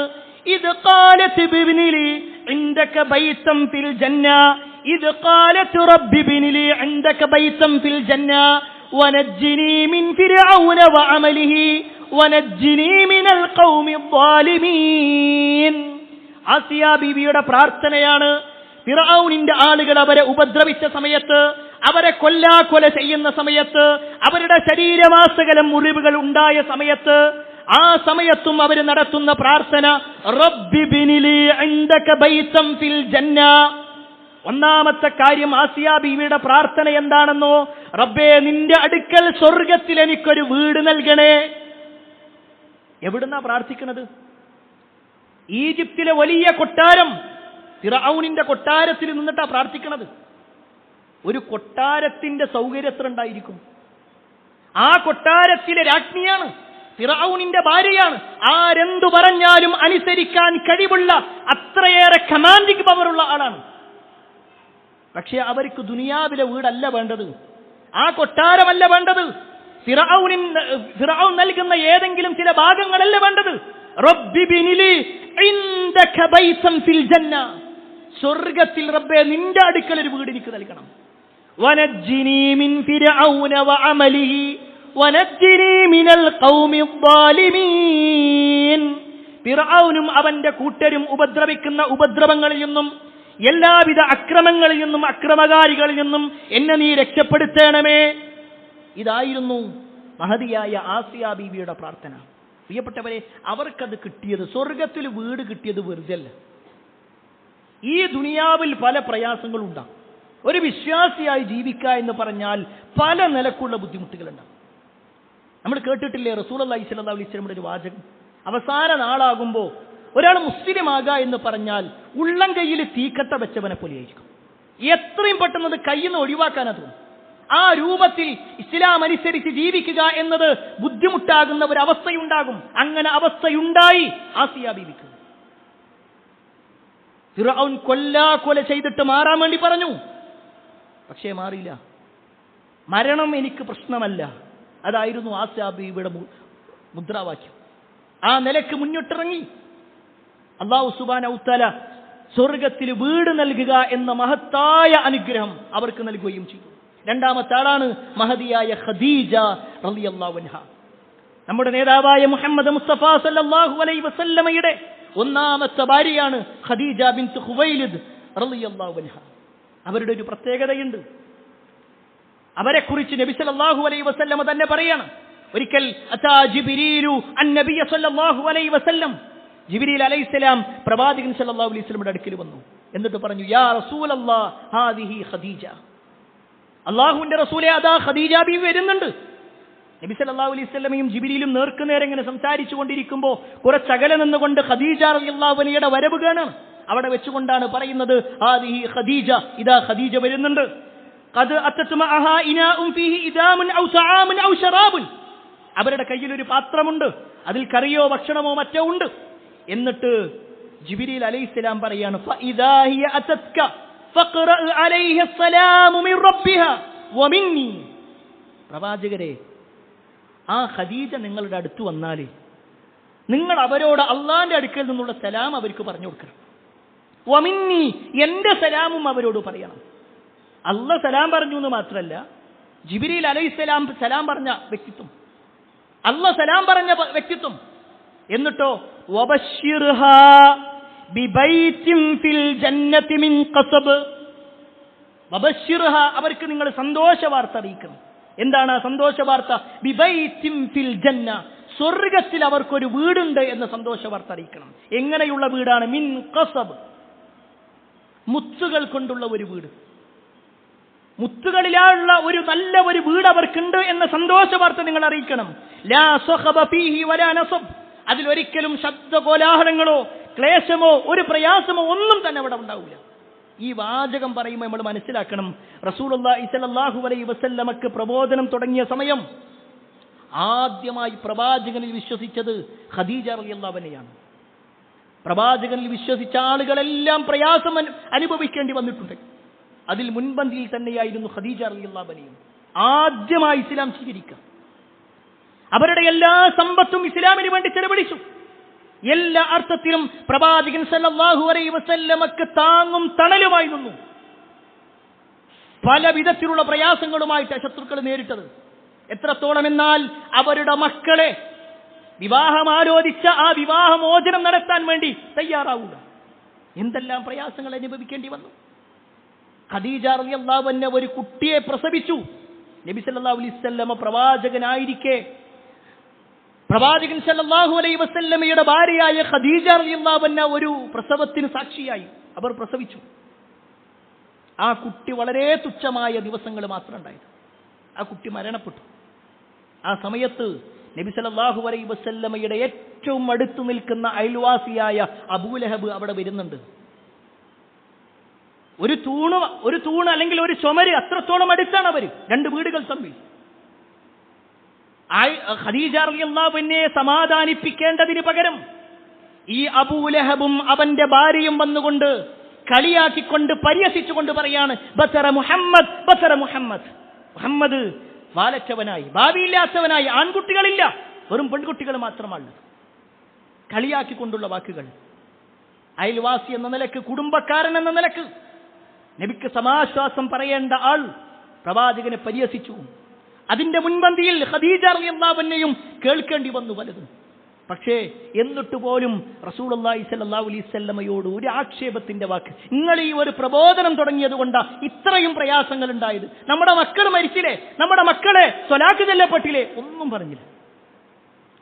ഇദ് ഖാലത് ബിബ്നി ലി ഇൻദക ബൈതൻ ഫിൽ ജന്ന. ഇദ് ഖാലത് റബ്ബി ബിനി ലി ഇൻദക ബൈതൻ ഫിൽ ജന്ന വനജ്ജിനി മിൻ ഫിർഔന വഅമലിഹി വനജ്ജിനി മിനൽ ഖൗമി ളാലിമീൻ. ആസിയ ബീവിയുടെ പ്രാർത്ഥനയാണ്. ഫിർഔനിന്റെ ആളുകൾ അവരെ ഉപദ്രവിച്ച സമയത്ത്, അവരെ കൊല ചെയ്യുന്ന സമയത്ത്, അവരുടെ ശരീരമാസകലം മുറിവുകൾ ഉണ്ടായ സമയത്ത്, ആ സമയത്തും അവർ നടത്തുന്ന പ്രാർത്ഥന റബ്ബി ബിനി ലി ഇൻദക ബൈതൻ ഫിൽ ജന്ന. ഒന്നാമത്തെ കാര്യം ആസിയ ബീവിയുടെ പ്രാർത്ഥന എന്താണെന്നോ? റബ്ബേ, നിന്റെ അടുക്കൽ സ്വർഗത്തിൽ എനിക്കൊരു വീട് നൽകണേ. എവിടുന്നാ പ്രാർത്ഥിക്കുന്നത്? ഈജിപ്തിലെ വലിയ കൊട്ടാരം, ഫിർഔനിന്റെ കൊട്ടാരത്തിൽ നിന്നിട്ടാ പ്രാർത്ഥിക്കുന്നത്. ഒരു കൊട്ടാരത്തിന്റെ സൗകര്യം എത്ര ഉണ്ടായിരിക്കും? ആ കൊട്ടാരത്തിലെ രാജ്ഞിയാണ്, ഫിർഔനിന്റെ ഭാര്യയാണ്. ആരെന്തു പറഞ്ഞാലും അനുസരിക്കാൻ കഴിവുള്ള അത്രയേറെ കമാൻഡിംഗ് പവറുള്ള ആളാണ്. പക്ഷെ അവർക്ക് ദുനിയാവിലെ വീടല്ല വേണ്ടത്, ആ കൊട്ടാരമല്ല വേണ്ടത്, ഫിർഔൻ നൽകുന്ന ഏതെങ്കിലും ചില ഭാഗങ്ങളല്ല വേണ്ടത്. റബ്ബി ബിനി ലി ഇൻദക ബൈതൻ ഫിൽ ജന്ന. സ്വർഗത്തിൽ റബ്ബേ നിന്റെ അടുക്കൽ ഒരു വീട് എനിക്ക് നൽകണം. വനജ്ജിനി മിൻ ഫിർഔന വഅമലിഹി വനജ്ജിനി മിനൽ ഖൗമി ളാലിമീൻ. ഫിർഔനും അവന്റെ കൂട്ടരും ഉപദ്രവിക്കുന്ന ഉപദ്രവങ്ങളിൽ നിന്നും, എല്ലാവിധ അക്രമങ്ങളിൽ നിന്നും, അക്രമകാരികളിൽ നിന്നും എന്നെ നീ രക്ഷപ്പെടുത്തണമേ. ഇതായിരുന്നു മഹതിയായ ആസിയ ബീവിയുടെ പ്രാർത്ഥന. പ്രിയപ്പെട്ടവരെ, അവർക്കത് കിട്ടിയത്, സ്വർഗത്തിൽ വീട് കിട്ടിയത് വെറുതെ അല്ല. ഈ ദുനിയാവിൽ പല പ്രയാസങ്ങളുണ്ടാകും. ഒരു വിശ്വാസിയായി ജീവിക്കുക എന്ന് പറഞ്ഞാൽ പല നിലക്കുള്ള ബുദ്ധിമുട്ടുകളുണ്ടാകും. നമ്മൾ കേട്ടിട്ടില്ലേ റസൂലുള്ളാഹി സ്വല്ലല്ലാഹു അലൈഹി വസല്ലമയുടെ ഒരു വാചകം? അവസാന നാളാകുമ്പോൾ ഒരാൾ മുസ്ലിം ആകുക എന്ന് പറഞ്ഞാൽ ഉള്ളം കയ്യിൽ തീക്കട്ട വെച്ചവനെ പോലെയായിരിക്കും. എത്രയും പെട്ടെന്ന് കയ്യിൽ നിന്ന് ഒഴിവാക്കാനാ തോന്നും. ആ രൂപത്തിൽ ഇസ്ലാം അനുസരിച്ച് ജീവിക്കുക എന്നത് ബുദ്ധിമുട്ടാകുന്ന ഒരു അവസ്ഥയുണ്ടാകും. അങ്ങനെ അവസ്ഥയുണ്ടായി ആസിയ ബീവിക്ക്. ഫിർഔൻ കൊല ചെയ്തിട്ട് മാറാൻ വേണ്ടി പറഞ്ഞു, പക്ഷേ മാറിയില്ല. മരണം എനിക്ക് പ്രശ്നമല്ല, അതായിരുന്നു ആസിയ ബീവിയുടെ മുദ്രാവാക്യം. ആ നിലക്ക് മുന്നിട്ടിറങ്ങി. അല്ലാഹു സുബ്ഹാനഹു വ തആല സ്വർഗത്തിൽ വീട് നൽകുക എന്ന മഹത്തായ അനുഗ്രഹം അവർക്ക് നൽകുകയും ചെയ്തു. രണ്ടാമത്തെ ആളാണ് മഹദിയായ ഖദീജ റളിയല്ലാഹു അൻഹ. നമ്മുടെ നേതാവായ മുഹമ്മദ് മുസ്തഫ സല്ലല്ലാഹു അലൈഹി വസല്ലമയുടെ ഒന്നാമത്തെ ഭാര്യയാണ് ഖദീജ ബിൻത് ഖുവൈലിദ് റളിയല്ലാഹു അൻഹ. അവരുടെ ഒരു പ്രത്യേകതയുണ്ട്. അവരെക്കുറിച്ച് നബി സല്ലല്ലാഹു അലൈഹി വസല്ലമ തന്നെ പറയാണ്. ഒരിക്കൽ അതാ ജിബ്രീലു അന്നബിയ സല്ലല്ലാഹു അലൈഹി വസല്ലം, ജിബ്രീൽ അലൈഹിസ്സലാം പ്രവാചകൻ സല്ലല്ലാഹു അലൈഹി വസല്ലമയുടെ അടുക്കൽ വന്നു. എന്നിട്ട് പറഞ്ഞു, യാ റസൂലല്ലാഹ് ഹാദിഹി ഖദീജ. അല്ലാഹുവിന്റെ റസൂലേ, അതാ ഖദീജ ബീവി വരുന്നുണ്ട്. നബി സല്ലല്ലാഹു അലൈഹി വസല്ലമയും ജിബ്രീലും നേർക്കുനേരെ ഇങ്ങനെ സംസാരിച്ചു കൊണ്ടിരിക്കുമ്പോൾ കുറച്ചകലെ നിന്നുകൊണ്ട് ഖദീജ റളിയല്ലാഹു അൻഹയുടെ വരവ് കാണാണ്. അവിടെ വെച്ചുകൊണ്ടാണ് പറയുന്നത്, ഹാദിഹി ഖദീജ, ഇതാ ഖദീജ വരുന്നുണ്ട്. ഖദ് അത്തത് മഅഹാ ഇനാഉൻ ഫീഹി ഇദാമുൻ ഔ തആമുൻ ഔ ശറാബുൻ. അവരുടെ കയ്യിൽ ഒരു പാത്രമുണ്ട്, അതിൽ കറിയോ ഭക്ഷണമോ മറ്റോ ഉണ്ട്. എന്നിട്ട് ജിബ്രീൽ അലൈഹിസ്സലാം പറയാണ്, ഫഇദാ ഹിയ അതത്ക ഫഖറ അലൈഹി അസ്സലാമു മിൻ റബ്ബിഹാ വമിന്നി. പ്രവാചകരെ, ആ ഖദീജ നിങ്ങളുടെ അടുത്ത് വന്നാൽ നിങ്ങൾ അവരോട് അള്ളാന്റെ അടുക്കൽ നിന്നുള്ള സലാം അവർക്ക് പറഞ്ഞു കൊടുക്കണം. വമിന്നി, എന്റെ സലാമും അവരോട് പറയണം. അള്ളാഹ് സലാം പറഞ്ഞു എന്ന് മാത്രമല്ല, ജിബ്രീൽ അലൈഹിസ്സലാം സലാം പറഞ്ഞ വ്യക്തിത്വം, അള്ളാഹ് സലാം പറഞ്ഞ വ്യക്തിത്വം. എന്നിട്ടോ വബശ്ശിർഹാ ബിബൈത്തിൻ ഫിൽ ജന്നതി മിൻ ഖസബ്. വബശ്ശിർഹാ, അവർക്ക് നിങ്ങൾ സന്തോഷ വാർത്ത അറിയിക്കണം. എന്താണ് ആ സന്തോഷ വാർത്ത? ബിബൈത്തിൻ ഫിൽ ജന്ന, സ്വർഗത്തിൽ അവർക്കൊരു വീടുണ്ട് എന്ന സന്തോഷ വാർത്ത അറിയിക്കണം. എങ്ങനെയുള്ള വീടാണ്? മിൻ ഖസബ്, മുത്തുകൾ കൊണ്ടുള്ള ഒരു വീട്. മുത്തുകളിലുള്ള ഒരു നല്ല ഒരു വീട് അവർക്കുണ്ട് എന്ന സന്തോഷ വാർത്ത നിങ്ങൾ അറിയിക്കണം. ലാ സഖബ ഫീഹി വലാ നസബ്, അതിലൊരിക്കലും ശബ്ദകോലാഹലങ്ങളോ ക്ലേശമോ ഒരു പ്രയാസമോ ഒന്നും തന്നെ അവിടെ ഉണ്ടാവില്ല. ഈ വാചകം പറയുമ്പോൾ നമ്മൾ മനസ്സിലാക്കണം, റസൂലുള്ളാഹി സ്വല്ലല്ലാഹു അലൈഹി വസല്ലമക്ക് പ്രബോധനം തുടങ്ങിയ സമയം ആദ്യമായി പ്രവാചകനിൽ വിശ്വസിച്ചത് ഖദീജ റളിയല്ലാഹു അൻഹയാണ്. പ്രവാചകനിൽ വിശ്വസിച്ച ആളുകളെല്ലാം പ്രയാസം അനുഭവിക്കേണ്ടി വന്നിട്ടുണ്ട്. അതിൽ മുൻപന്തിയിൽ തന്നെയായിരുന്നു ഖദീജ റളിയല്ലാഹു അൻഹ. ആദ്യമായി ഇസ്ലാം സ്വീകരിക്കുക, അവരുടെ എല്ലാ സമ്പത്തും ഇസ്ലാമിന് വേണ്ടി ചെലവഴിച്ചു. എല്ലാ അർത്ഥത്തിലും പ്രവാചകൻ സല്ലല്ലാഹു അലൈഹി വസല്ലമക്ക് താങ്ങും തണലുമായി നിന്നു. പല വിധത്തിലുള്ള പ്രയാസങ്ങളുമായിട്ട് ശത്രുക്കൾ നേരിട്ടത്. എത്രത്തോളം എന്നാൽ അവരുടെ മക്കളെ വിവാഹം ആലോചിച്ച ആ വിവാഹമോചനം നടത്താൻ വേണ്ടി തയ്യാറാവുക. എന്തെല്ലാം പ്രയാസങ്ങൾ അനുഭവിക്കേണ്ടി വന്നു. ഖദീജ റളിയല്ലാഹു അൻഹ ഒരു കുട്ടിയെ പ്രസവിച്ചു. നബി സല്ലല്ലാഹു അലൈഹി വസല്ലമ പ്രവാചകനായിരിക്കെ പ്രവാചകൻ സല്ലല്ലാഹു അലൈഹി വസല്ലമയുടെ ഭാര്യയായ ഖദീജ റളിയല്ലാഹു അൻഹ ഒരു പ്രസവത്തിന് സാക്ഷിയായി. അവർ പ്രസവിച്ചു. ആ കുട്ടി വളരെ തുച്ഛമായ ദിവസങ്ങൾ മാത്രം ഉണ്ടായത്. ആ കുട്ടി മരണപ്പെട്ടു. ആ സമയത്ത് നബി സല്ലല്ലാഹു അലൈഹി വസല്ലമയുടെ ഏറ്റവും അടുത്ത് നിൽക്കുന്ന അയൽവാസിയായ അബൂലഹബ് അവിടെ വരുന്നുണ്ട്. ഒരു തൂണ് അല്ലെങ്കിൽ ഒരു ചുമര് അത്രത്തോളം അടുത്താണ് അവർ, രണ്ട് വീടുകൾ തമ്മിൽ. ഖദീജ റളിയല്ലാഹു അൻഹയെ സമാധാനിപ്പിക്കേണ്ടതിന് പകരം ഈ അബൂലഹബും അവന്റെ ഭാര്യയും വന്നുകൊണ്ട് കളിയാക്കിക്കൊണ്ട് പരിഹസിച്ചുകൊണ്ട് പറയാണ്, ബസറ മുഹമ്മദ്, ബസറ മുഹമ്മദ്, മുഹമ്മദ് വാലച്ചവനായി, ഭാവിയില്ലാത്തവനായി, ആൺകുട്ടികളില്ല, വെറും പെൺകുട്ടികൾ മാത്രമാണ്. കളിയാക്കിക്കൊണ്ടുള്ള വാക്കുകൾ. അയൽവാസി എന്ന നിലക്ക്, കുടുംബക്കാരൻ എന്ന നിലക്ക് നബിക്ക് സമാശ്വാസം പറയേണ്ട ആൾ പ്രവാചകനെ പരിഹസിച്ചു. അതിന്റെ മുൻപന്തിയിൽ ഖദീജ റളിയല്ലാഹു അൻഹയും കേൾക്കേണ്ടി വന്നു പലതും. പക്ഷേ എന്നിട്ട് പോലും റസൂലുള്ളാഹി സ്വല്ലല്ലാഹു അലൈഹി വസല്ലമയോട് ഒരു ആക്ഷേപത്തിന്റെ വാക്ക്, നിങ്ങൾ ഈ ഒരു പ്രബോധനം തുടങ്ങിയത് കൊണ്ടാ ഇത്രയും പ്രയാസങ്ങൾ ഉണ്ടായത്, നമ്മുടെ മക്കൾ മരിച്ചില്ലേ, നമ്മുടെ മക്കളെ സ്വലാത്ത് ചൊല്ലപ്പെട്ടില്ലേ, ഒന്നും പറഞ്ഞില്ല.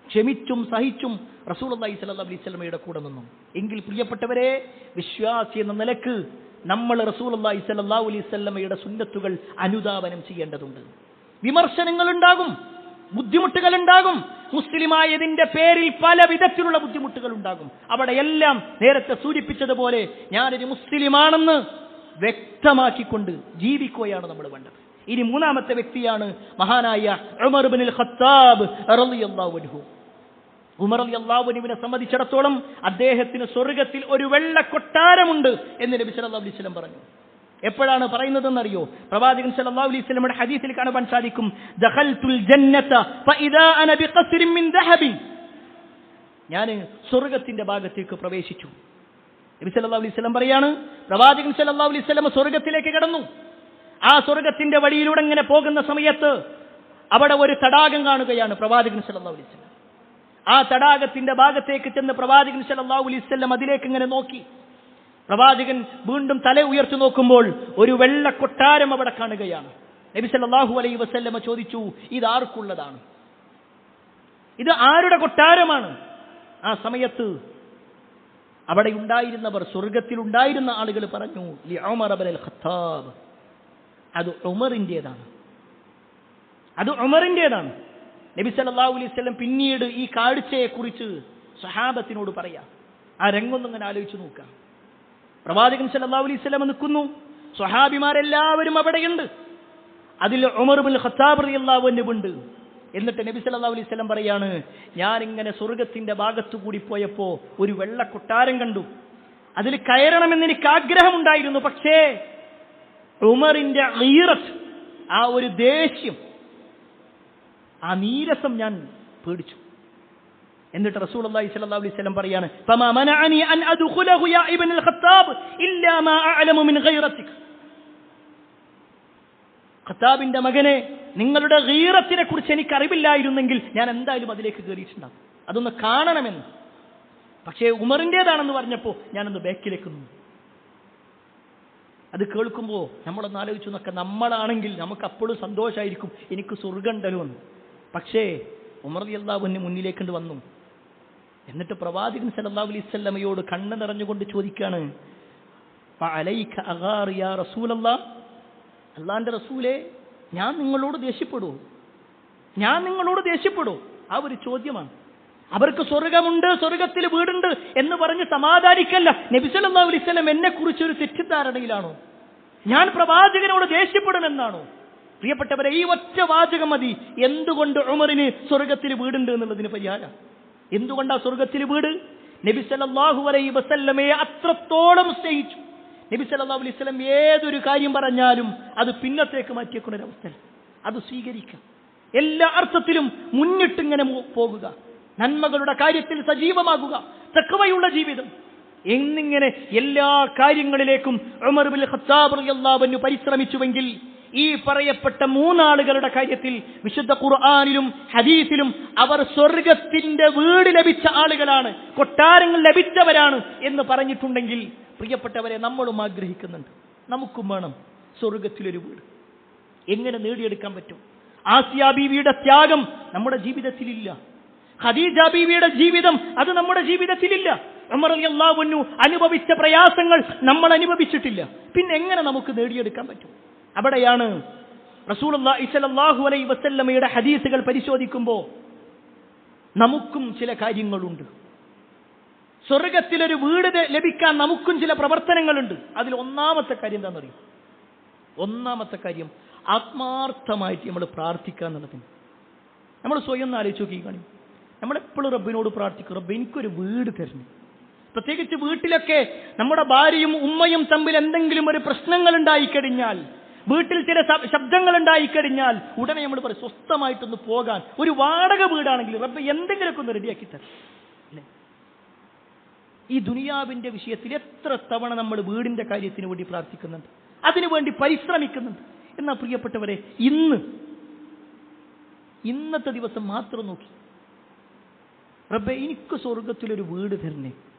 ക്ഷമിച്ചും സഹിച്ചും റസൂലുള്ളാഹി സ്വല്ലല്ലാഹു അലൈഹി വസല്ലമയുടെ കൂടെ നിന്നു. എങ്കിൽ പ്രിയപ്പെട്ടവരെ, വിശ്വാസി എന്ന നിലക്ക് നമ്മൾ റസൂലുള്ളാഹി സ്വല്ലല്ലാഹു അലൈഹി വസല്ലമയുടെ സുന്നത്തുകൾ അനുധാവനം ചെയ്യേണ്ടതുണ്ട്. വിമർശനങ്ങൾ ഉണ്ടാകും, ബുദ്ധിമുട്ടുകൾ ഉണ്ടാകും. മുസ്ലിമായതിന്റെ പേരിൽ പല വിധത്തിലുള്ള ബുദ്ധിമുട്ടുകൾ ഉണ്ടാകും. അവിടെയെല്ലാം നേരത്തെ സൂചിപ്പിച്ചതുപോലെ ഞാനൊരു മുസ്ലിമാണെന്ന് വ്യക്തമാക്കിക്കൊണ്ട് ജീവിക്കുകയാണ് നമ്മൾ വേണ്ടത്. ഇനി മൂന്നാമത്തെ വ്യക്തിയാണ് മഹാനായ ഉമർ ഇബ്നുൽ ഖത്താബ് റളിയല്ലാഹു അൻഹു. ഉമർ റളിയല്ലാഹു അൻഹുവിനെ സംബന്ധിച്ചിടത്തോളം അദ്ദേഹത്തിന് സ്വർഗ്ഗത്തിൽ ഒരു വെള്ള കൊട്ടാരമുണ്ട് എന്ന് നബി സല്ലല്ലാഹു അലൈഹി വസല്ലം പറഞ്ഞു. എപ്പോഴാണ് പറയുന്നതെന്നറിയോ? പ്രവാചകൻ സല്ലല്ലാഹു അലൈഹി വസല്ലമയുടെ ഹദീസിൽ കാണാൻ സാധിക്കും, ദഖൽതുൽ ജന്നത ഫഇദാ അന ബിഖസ്രിൻ മിൻ ദഹബിൻ, ഞാൻ സ്വർഗ്ഗത്തിന്റെ ഭാഗത്തേക്ക് പ്രവേശിച്ചു. നബി സല്ലല്ലാഹു അലൈഹി വസല്ലം പറയാണ്, പ്രവാചകൻ സല്ലല്ലാഹു അലൈഹി വസല്ലം സ്വർഗ്ഗത്തിലേക്ക് കടന്നു. ആ സ്വർഗ്ഗത്തിന്റെ വഴിയിലൂടെ ഇങ്ങനെ പോകുന്ന സമയത്ത് അവിടെ ഒരു തടാകം കാണുകയാണ് പ്രവാചകൻ സല്ലല്ലാഹു അലൈഹി വസല്ലം. ആ തടാകത്തിന്റെ ഭാഗത്തേക്ക് ചെന്ന് പ്രവാചകൻ സല്ലല്ലാഹു അലൈഹി വസല്ലം അതിലേക്ക് ഇങ്ങനെ നോക്കി. പ്രവാചകൻ വീണ്ടും തല ഉയർത്തി നോക്കുമ്പോൾ ഒരു വെള്ള കൊട്ടാരം അവിടെ കാണുകയാണ്. നബി സല്ലല്ലാഹു അലൈഹി വസല്ലമ ചോദിച്ചു, ഇത് ആർക്കുള്ളതാണ്? ഇത് ആരുടെ കൊട്ടാരമാണ്? ആ സമയത്ത് അവിടെ ഉണ്ടായിരുന്നവർ, സ്വർഗത്തിൽ ഉണ്ടായിരുന്ന ആളുകൾ പറഞ്ഞു, ലി ഉമർ ഇബ്നുൽ ഖത്താബ്, അത് ഉമറിന്റേതാണ്, അത് ഉമറിന്റേതാണ്. നബി സല്ലല്ലാഹു അലൈഹി വസല്ലം പിന്നീട് ഈ കാഴ്ചയെക്കുറിച്ച് സ്വഹാബത്തിനോട് പറയാം. ആ രംഗൊന്നും ഇങ്ങനെ ആലോചിച്ച് നോക്കാം. പ്രവാചകൻ സല്ലല്ലാഹു അലൈഹി വസല്ലം നിൽക്കുന്നു, സ്വഹാബിമാരെല്ലാവരും അവിടെയുണ്ട്. അതിൽ ഉമർ ഇബ്നുൽ ഖത്താബ് റളിയല്ലാഹു അൻഹു ഉണ്ട്. എന്നിട്ട് നബി സല്ലല്ലാഹു അലൈഹി വസല്ലം പറയാണ്, ഞാൻ ഇങ്ങനെ സ്വർഗ്ഗത്തിന്റെ ഭാഗത്തു കൂടി പോയപ്പോ ഒരു വെള്ള കൊട്ടാരം കണ്ടു. അതിൽ കയറണമെന്ന് എനിക്ക് ആഗ്രഹമുണ്ടായിരുന്നു. പക്ഷേ ഉമറിന്റെ ഗീറത്ത്, ആ ഒരു ദേഷ്യം, ആ നീരസം ഞാൻ പേടിച്ചു. എന്നിട്ട് റസൂലുള്ളാഹി സ്വല്ലല്ലാഹു അലൈഹി വസല്ലം പറയാണ്, ഫമാ മനഅനി അൻ അദ്ഖുലഹു യാ ഇബ്നുൽ ഖത്താബ് ഇല്ലാ മാ അഅലമു മിൻ ഗൈറതിക, ഖത്താബിന്റെ മകനെ, നിങ്ങളുടെ ഗീറത്തിനെ കുറിച്ച് എനിക്ക് അറിവില്ലായിരുന്നെങ്കിൽ ഞാൻ എന്തായാലും അതിലേക്ക് കയറിയിട്ടുണ്ടാകും, അതൊന്ന് കാണണമെന്ന്. പക്ഷേ ഉമറിൻ്റെതാണെന്ന് പറഞ്ഞപ്പോൾ ഞാനൊന്ന് ബാക്കിലേക്ക് നിന്നു. അത് കേൾക്കുമ്പോൾ നമ്മളൊന്ന് ആലോചിച്ചു നോക്കാം, നമ്മളാണെങ്കിൽ നമുക്ക് അപ്പോഴും സന്തോഷമായിരിക്കും, എനിക്ക് സ്വർഗ്ഗം ഉണ്ടല്ലോ എന്ന്. പക്ഷേ ഉമർ റളിയല്ലാഹു അൻഹു മുന്നിലേക്ക് വന്നു. എന്നിട്ട് പ്രവാചകൻ സല്ലല്ലാഹു അലൈഹി വസല്ലമയോട് കണ്ണ് നിറഞ്ഞുകൊണ്ട് ചോദിക്കാണ്, ഫഅലൈക അഗാർ യാ റസൂലല്ലാഹ്, അല്ലാഹുവിന്റെ റസൂലേ, ഞാൻ നിങ്ങളോട് ദേഷ്യപ്പെടുവോ? ഞാൻ നിങ്ങളോട് ദേഷ്യപ്പെടുവോ? ആ ഒരു ചോദ്യമാണ്. അവർക്ക് സ്വർഗമുണ്ട്, സ്വർഗത്തിൽ വീടുണ്ട് എന്ന് പറഞ്ഞ് സമാധാനിക്കല്ല. നബി സല്ലല്ലാഹു അലൈഹി വസല്ലം എന്നെ കുറിച്ച് ഒരു തെറ്റിദ്ധാരണയിലാണോ? ഞാൻ പ്രവാചകനോട് ദേഷ്യപ്പെടുമെന്നാണോ? പ്രിയപ്പെട്ടവരെ, ഈ ഒറ്റ വാചകം മതി എന്തുകൊണ്ട് ഉമറിന് സ്വർഗത്തിൽ വീടുണ്ട് എന്നുള്ളതിന് പരിഹാരം. എന്തുകൊണ്ടാ സ്വർഗത്തിൽ വീട്? നബി സല്ലല്ലാഹു അലൈഹി വസല്ലമയെ അത്രത്തോളം സ്നേഹിച്ചു. നബി സല്ലല്ലാഹു അലൈഹി വസല്ലം ഏതൊരു കാര്യം പറഞ്ഞാലും അത് പിന്നത്തേക്ക് മാറ്റിയേക്കുന്നൊരവസ്ഥ, അത് സ്വീകരിക്കാം. എല്ലാ അർത്ഥത്തിലും മുന്നിട്ടിങ്ങനെ പോകുക, നന്മകളുടെ കാര്യത്തിൽ സജീവമാകുക, തഖ്വയുള്ള ജീവിതം എന്നിങ്ങനെ എല്ലാ കാര്യങ്ങളിലേക്കും ഉമർ ഇബ്നുൽ ഖത്താബ് റളിയല്ലാഹു അൻഹു പരിശ്രമിച്ചുവെങ്കിൽ ഈ പറയപ്പെട്ട മൂന്നാളുകളുടെ കാര്യത്തിൽ വിശുദ്ധ ഖുർആനിലും ഹദീസിലും അവർ സ്വർഗത്തിന്റെ വീട് ലഭിച്ച ആളുകളാണ്, കൊട്ടാരങ്ങൾ ലഭിച്ചവരാണ് എന്ന് പറഞ്ഞിട്ടുണ്ടെങ്കിൽ പ്രിയപ്പെട്ടവരെ, നമ്മളും ആഗ്രഹിക്കുന്നുണ്ട്, നമുക്കും വേണം സ്വർഗത്തിലൊരു വീട്. എങ്ങനെ നേടിയെടുക്കാൻ പറ്റും? ആസിയ ബീവിയുടെ ത്യാഗം നമ്മുടെ ജീവിതത്തിലില്ല. ഖദീജ ബീവിയുടെ ജീവിതം അത് നമ്മുടെ ജീവിതത്തിലില്ല. ഉമർ റളിയല്ലാഹു അൻഹു അനുഭവിച്ച പ്രയാസങ്ങൾ നമ്മൾ അനുഭവിച്ചിട്ടില്ല. പിന്നെ എങ്ങനെ നമുക്ക് നേടിയെടുക്കാൻ പറ്റും? അവിടെയാണ് റസൂലുള്ളാഹി സ്വല്ലല്ലാഹു അലൈഹി വസല്ലമയുടെ ഹദീസുകൾ പരിശോധിക്കുമ്പോൾ നമുക്കും ചില കാര്യങ്ങളുണ്ട്. സ്വർഗത്തിലൊരു വീട് ലഭിക്കാൻ നമുക്കും ചില പ്രവർത്തനങ്ങളുണ്ട്. അതിൽ ഒന്നാമത്തെ കാര്യം എന്താണെന്നറിയും? ഒന്നാമത്തെ കാര്യം ആത്മാർത്ഥമായിട്ട് നമ്മൾ പ്രാർത്ഥിക്കുക എന്നുള്ളതിന്. നമ്മൾ സ്വയം ഒന്ന് ആലോചിച്ച് നോക്കി കാണും. നമ്മളെപ്പോഴും റബ്ബിനോട് പ്രാർത്ഥിക്കും, റബ്ബ് എനിക്കൊരു വീട് തരണം. പ്രത്യേകിച്ച് വീട്ടിലൊക്കെ നമ്മുടെ ഭാര്യയും ഉമ്മയും തമ്മിൽ എന്തെങ്കിലും ഒരു പ്രശ്നങ്ങൾ ഉണ്ടായിക്കഴിഞ്ഞാൽ, വീട്ടിൽ ചില ശബ്ദങ്ങൾ ഉണ്ടായിക്കഴിഞ്ഞാൽ ഉടനെ നമ്മൾ പറയും സ്വസ്ഥമായിട്ടൊന്ന് പോകാൻ. ഒരു വാടക വീടാണെങ്കിൽ റബ്ബ് എന്തെങ്കിലുമൊക്കെ ഒന്ന് റെഡിയാക്കി തരും. അല്ലേ? ഈ ദുനിയാവിന്റെ വിഷയത്തിൽ എത്ര തവണ നമ്മൾ വീടിന്റെ കാര്യത്തിന് വേണ്ടി പ്രാർത്ഥിക്കുന്നുണ്ട്, അതിനുവേണ്ടി പരിശ്രമിക്കുന്നുണ്ട്. എന്നാൽ പ്രിയപ്പെട്ടവരെ, ഇന്നത്തെ ദിവസം മാത്രം നോക്കി റബ്ബേ എനിക്ക് സ്വർഗത്തിലൊരു വീട് തരണേ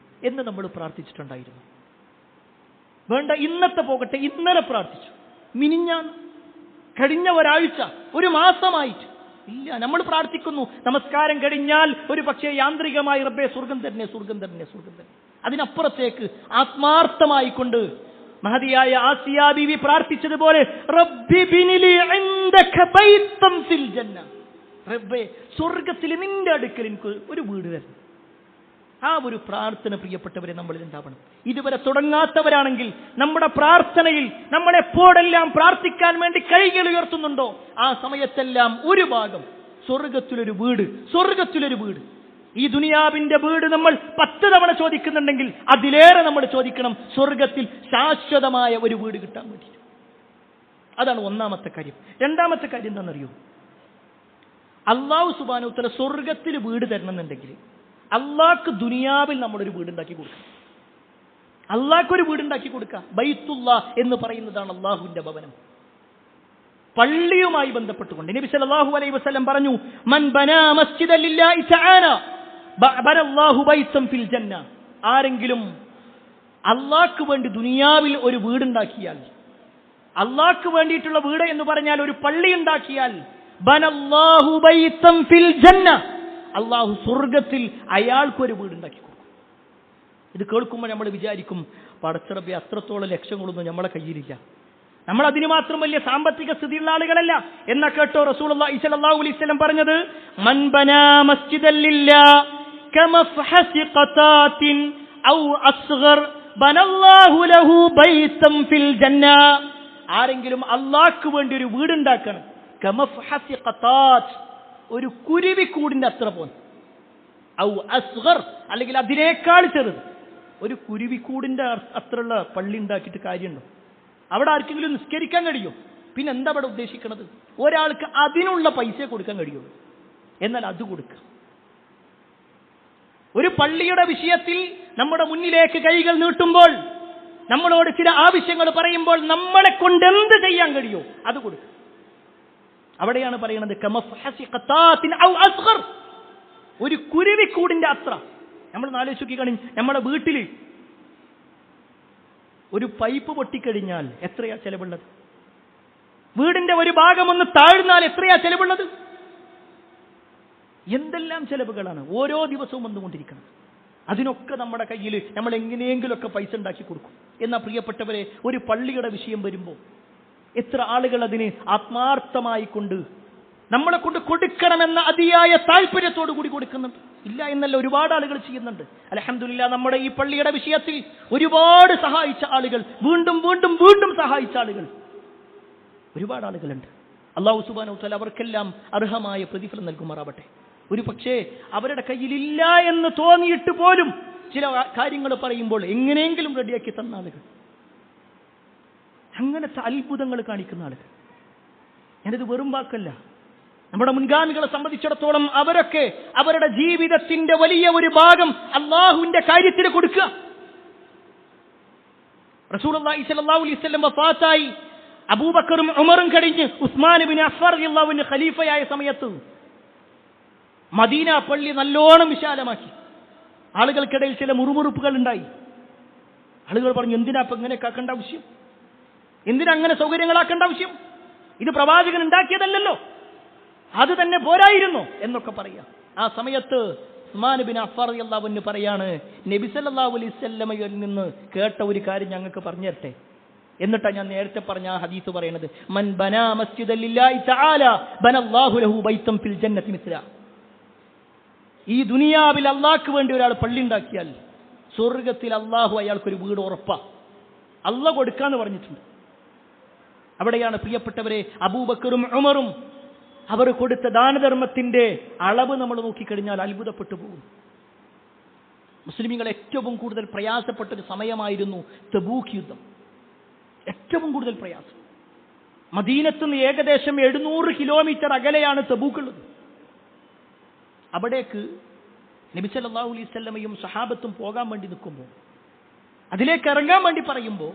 എന്ന് നമ്മൾ പ്രാർത്ഥിച്ചിട്ടുണ്ടായിരുന്നു. വേണ്ട, ഇന്നത്തെ പോകട്ടെ, ഇന്നലെ പ്രാർത്ഥിച്ചു, മിനിഞ്ഞാന്ന്, കഴിഞ്ഞ ഒരാഴ്ച, ഒരു മാസമായിട്ട് ഇല്ല. നമ്മൾ പ്രാർത്ഥിക്കുന്നു നമസ്കാരം കഴിഞ്ഞാൽ ഒരു പക്ഷേ യാന്ത്രികമായി റബ്ബേ സ്വർഗം തരണേ, സ്വർഗം തരണേ, സ്വർഗം തരണേ. അതിനപ്പുറത്തേക്ക് ആത്മാർത്ഥമായിക്കൊണ്ട് മഹതിയായ ആസിയ ബീവി പ്രാർത്ഥിച്ചതുപോലെ റബ്ബി ബിനിലി ഇൻദക ബൈതൻ ഫിൽ ജന്ന, റബ്ബേ സ്വർഗത്തിൽ നിന്റെ അടുക്കൽ എനിക്ക് ഒരു വീട് തരണം. ആ ഒരു പ്രാർത്ഥന പ്രിയപ്പെട്ടവരെ നമ്മളിൽ ഉണ്ടാവണം. ഇതുവരെ തുടങ്ങാത്തവരാണെങ്കിൽ നമ്മുടെ പ്രാർത്ഥനയിൽ നമ്മൾ എപ്പോഴെല്ലാം പ്രാർത്ഥിക്കാൻ വേണ്ടി കൈകൾ ഉയർത്തുന്നുണ്ടോ ആ സമയത്തെല്ലാം ഒരു ഭാഗം സ്വർഗത്തിലൊരു വീട്, സ്വർഗത്തിലൊരു വീട്. ഈ ദുനിയാവിന്റെ വീട് നമ്മൾ 10 തവണ ചോദിക്കുന്നുണ്ടെങ്കിൽ അതിലേറെ നമ്മൾ ചോദിക്കണം സ്വർഗത്തിൽ ശാശ്വതമായ ഒരു വീട് കിട്ടാൻ വേണ്ടി. അതാണ് ഒന്നാമത്തെ കാര്യം. രണ്ടാമത്തെ കാര്യം എന്താണെന്നറിയോ? അല്ലാഹു സുബ്ഹാനഹു വ തആല സ്വർഗത്തിൽ വീട് തരണമെന്നുണ്ടെങ്കിൽ അള്ളാഹ്ക്ക് ദുനിയാവിൽ നമ്മളൊരു വീടുണ്ടാക്കി കൊടുക്കുക. അള്ളാഹ്ക്കൊരു വീടുണ്ടാക്കി കൊടുക്കുക. ബൈത്തുല്ലാ എന്ന് പറയുന്നതാണ് അള്ളാഹുവിന്റെ ഭവനം. പള്ളിയുമായി ബന്ധപ്പെട്ടുകൊണ്ട് നബി സല്ലല്ലാഹു അലൈഹി വസല്ലം പറഞ്ഞു, മൻ ബനാ മസ്ജിദൻ ലില്ലാഹി തആല ബനല്ലാഹു ബൈതൻ ഫിൽ ജന്ന. ആരെങ്കിലും അള്ളാഹ്ക്ക് വേണ്ടി ദുനിയാവിൽ ഒരു വീടുണ്ടാക്കിയാൽ, അള്ളാഹ്ക്ക് വേണ്ടിയിട്ടുള്ള വീട് എന്ന് പറഞ്ഞാൽ ഒരു പള്ളി ഉണ്ടാക്കിയാൽ, ബനല്ലാഹു ബൈതൻ ഫിൽ ജന്ന, അള്ളാഹു സ്വർഗത്തിൽ അയാൾക്കൊരു വീടുണ്ടാക്കി കൊടുക്കും. ഇത് കേൾക്കുമ്പോൾ നമ്മൾ വിചാരിക്കും പടച്ചറബി അത്രത്തോളം ലക്ഷങ്ങളൊന്നും നമ്മളെ കയ്യിലില്ല, നമ്മൾ അതിന് മാത്രം വലിയ സാമ്പത്തിക സ്ഥിതിയുള്ള ആളുകളല്ല. എന്നാ കേട്ടോ റസൂലുള്ളാഹി സ്വല്ലല്ലാഹു അലൈഹി വസല്ലം പറഞ്ഞത്, മൻ ബനാ മസ്ജിദൻ ലില്ലാഹി കമഫഹസി ഖതാത്തിൻ ഔ അസ്ഗർ ബനല്ലാഹു ലഹു ബൈതൻ ഫിൽ ജന്ന. ആരെങ്കിലും അല്ലാഹ്ക്ക് വേണ്ടി ഒരു വീടുണ്ടാക്കണം, കമഫഹസി ഖതാത്ത്, ഒരു കുരുവിക്കൂടിന്റെ അത്ര പോലും, ഔ അസ്ഗർ അല്ലെങ്കിൽ അതിനേക്കാൾ ചെറുത്, ഒരു കുരുവിക്കൂടിന്റെ അത്രയുള്ള പള്ളി ഉണ്ടാക്കിയിട്ട് കാര്യമുണ്ടോ? അവിടെ ആർക്കെങ്കിലും നിസ്കരിക്കാൻ കഴിയുമോ? പിന്നെ എന്താ അവിടെ ഉദ്ദേശിക്കുന്നത്? ഒരാൾക്ക് അതിനുള്ള പൈസ കൊടുക്കാൻ കഴിയുള്ളൂ. എന്നാൽ അത് കൊടുക്കുക. ഒരു പള്ളിയുടെ വിഷയത്തിൽ നമ്മുടെ മുന്നിലേക്ക് കൈകൾ നീട്ടുമ്പോൾ, നമ്മളോട് ചില ആവശ്യങ്ങൾ പറയുമ്പോൾ നമ്മളെ കൊണ്ട് എന്ത് ചെയ്യാൻ കഴിയുമോ അത് കൊടുക്കുക. അവിടെയാണ് പറയുന്നത് കമഫഹസി ഖതാത്തിൻ ഔ അസ്ഗർ, ഒരു കുരുവിക്കൂടിന്റെ അത്ര. നമ്മൾ ആലോചിച്ച് കാണി, നമ്മുടെ വീട്ടിൽ ഒരു പൈപ്പ് പൊട്ടിക്കഴിഞ്ഞാൽ എത്രയാ ചെലവുള്ളത്? വീടിന്റെ ഒരു ഭാഗം ഒന്ന് താഴ്ന്നാൽ എത്രയാ ചെലവുള്ളത്? എന്തെല്ലാം ചെലവുകളാണ് ഓരോ ദിവസവും വന്നുകൊണ്ടിരിക്കുന്നത്. അതിനൊക്കെ നമ്മുടെ കയ്യിൽ നമ്മൾ എങ്ങനെയെങ്കിലുമൊക്കെ പൈസ ഉണ്ടാക്കി കൊടുക്കും. എന്നാൽ പ്രിയപ്പെട്ടവരെ, ഒരു പള്ളിയുടെ വിഷയം വരുമ്പോൾ എത്ര ആളുകൾ അതിന് ആത്മാർത്ഥമായി കൊണ്ട് നമ്മളെ കൊണ്ട് കൊടുക്കണമെന്ന അതിയായ താല്പര്യത്തോടു കൂടി കൊടുക്കുന്നുണ്ട്. ഇല്ല എന്നല്ല, ഒരുപാട് ആളുകൾ ചെയ്യുന്നുണ്ട്. അൽഹംദുലില്ലാഹ്, നമ്മുടെ ഈ പള്ളിയുടെ വിഷയത്തിൽ ഒരുപാട് സഹായിച്ച ആളുകൾ, വീണ്ടും വീണ്ടും വീണ്ടും സഹായിച്ച ആളുകൾ ഒരുപാട് ആളുകളുണ്ട്. അല്ലാഹു സുബ്ഹാനഹു വ തആല അവർക്കെല്ലാം അർഹമായ പ്രതിഫലം നൽകുമാറാവട്ടെ. ഒരു പക്ഷേ അവരുടെ കയ്യിലില്ല എന്ന് തോന്നിയിട്ട് പോലും ചില കാര്യങ്ങൾ പറയുമ്പോൾ എങ്ങനെയെങ്കിലും റെഡിയാക്കി തന്ന ആളുകൾ, അങ്ങനത്തെ അത്ഭുതങ്ങൾ കാണിക്കുന്ന ആളുകൾ. ഞാനിത് വെറും വാക്കല്ല. നമ്മുടെ മുൻഗാമികളെ സംബന്ധിച്ചിടത്തോളം അവരൊക്കെ അവരുടെ ജീവിതത്തിന്റെ വലിയ ഒരു ഭാഗം അള്ളാഹുവിന്റെ കാര്യത്തിന് കൊടുക്കുക. റസൂലുള്ളാഹി സ്വല്ലല്ലാഹു അലൈഹി വസല്ലം വഫാത്തായി അബൂബക്കറും ഉമറും കഴിഞ്ഞ് ഉസ്മാൻ ഇബ്നു അഫ്ഫാൻ റളിയല്ലാഹു അൻഹു ഖലീഫയായ സമയത്ത് മദീന പള്ളി നല്ലോണം വിശാലമാക്കി. ആളുകൾക്കിടയിൽ ചില മുറുമുറുപ്പുകൾ ഉണ്ടായി. ആളുകൾ പറഞ്ഞു, എന്തിനാ ഇപ്പൊ ഇങ്ങനെയൊക്കെ ആക്കേണ്ട ആവശ്യം? എന്തിനാ അങ്ങനെ സൗകര്യങ്ങളാക്കേണ്ട ആവശ്യം? ഇത് പ്രവാചകൻ ഉണ്ടാക്കിയതല്ലല്ലോ, അത് തന്നെ പോരായിരുന്നു എന്നൊക്കെ പറയാം. ആ സമയത്ത് ഉസ്മാൻ ഇബ്നു അഫ്ഫാൻ റളിയല്ലാഹു അൻഹു പറയാണ്, നബി സല്ലല്ലാഹു അലൈഹി വസല്ലമയിൽ നിന്ന് കേട്ട ഒരു കാര്യം ഞങ്ങൾക്ക് പറഞ്ഞു തരട്ടെ. എന്നിട്ടാ ഞാൻ നേരത്തെ പറഞ്ഞ ആ ഹദീസ് പറയുന്നത്, മൻ ബനാ മസ്ജിദൻ ലില്ലാഹി തആല ബനല്ലാഹു ലഹു ബൈതൻ ഫിൽ ജന്നതി മിസ്ല. ഈ ദുനിയാവിൽ അള്ളാഹ്ക്ക് വേണ്ടി ഒരാൾ പള്ളി ഉണ്ടാക്കിയാൽ സ്വർഗത്തിൽ അള്ളാഹു അയാൾക്കൊരു വീട് ഉറപ്പാ. അള്ളാഹ് കൊടുക്കാന്ന് പറഞ്ഞിട്ടുണ്ട്. അവിടെയാണ് പ്രിയപ്പെട്ടവരെ അബൂബക്കറും ഉമറും അവർ കൊടുത്ത ദാനധർമ്മത്തിന്റെ അളവ് നമ്മൾ നോക്കിക്കഴിഞ്ഞാൽ അത്ഭുതപ്പെട്ടു പോകും. മുസ്ലിമീങ്ങൾ ഏറ്റവും കൂടുതൽ പ്രയാസപ്പെട്ടൊരു സമയമായിരുന്നു തബൂക്ക് യുദ്ധം. ഏറ്റവും കൂടുതൽ പ്രയാസം. മദീനത്ത് നിന്ന് ഏകദേശം 700 കിലോമീറ്റർ അകലെയാണ് തബൂക്കുള്ളത്. അവിടേക്ക് നബി സല്ലല്ലാഹു അലൈഹി വസല്ലമയും സഹാബത്തും പോകാൻ വേണ്ടി നിൽക്കുമ്പോൾ, അതിലേക്ക് ഇറങ്ങാൻ വേണ്ടി പറയുമ്പോൾ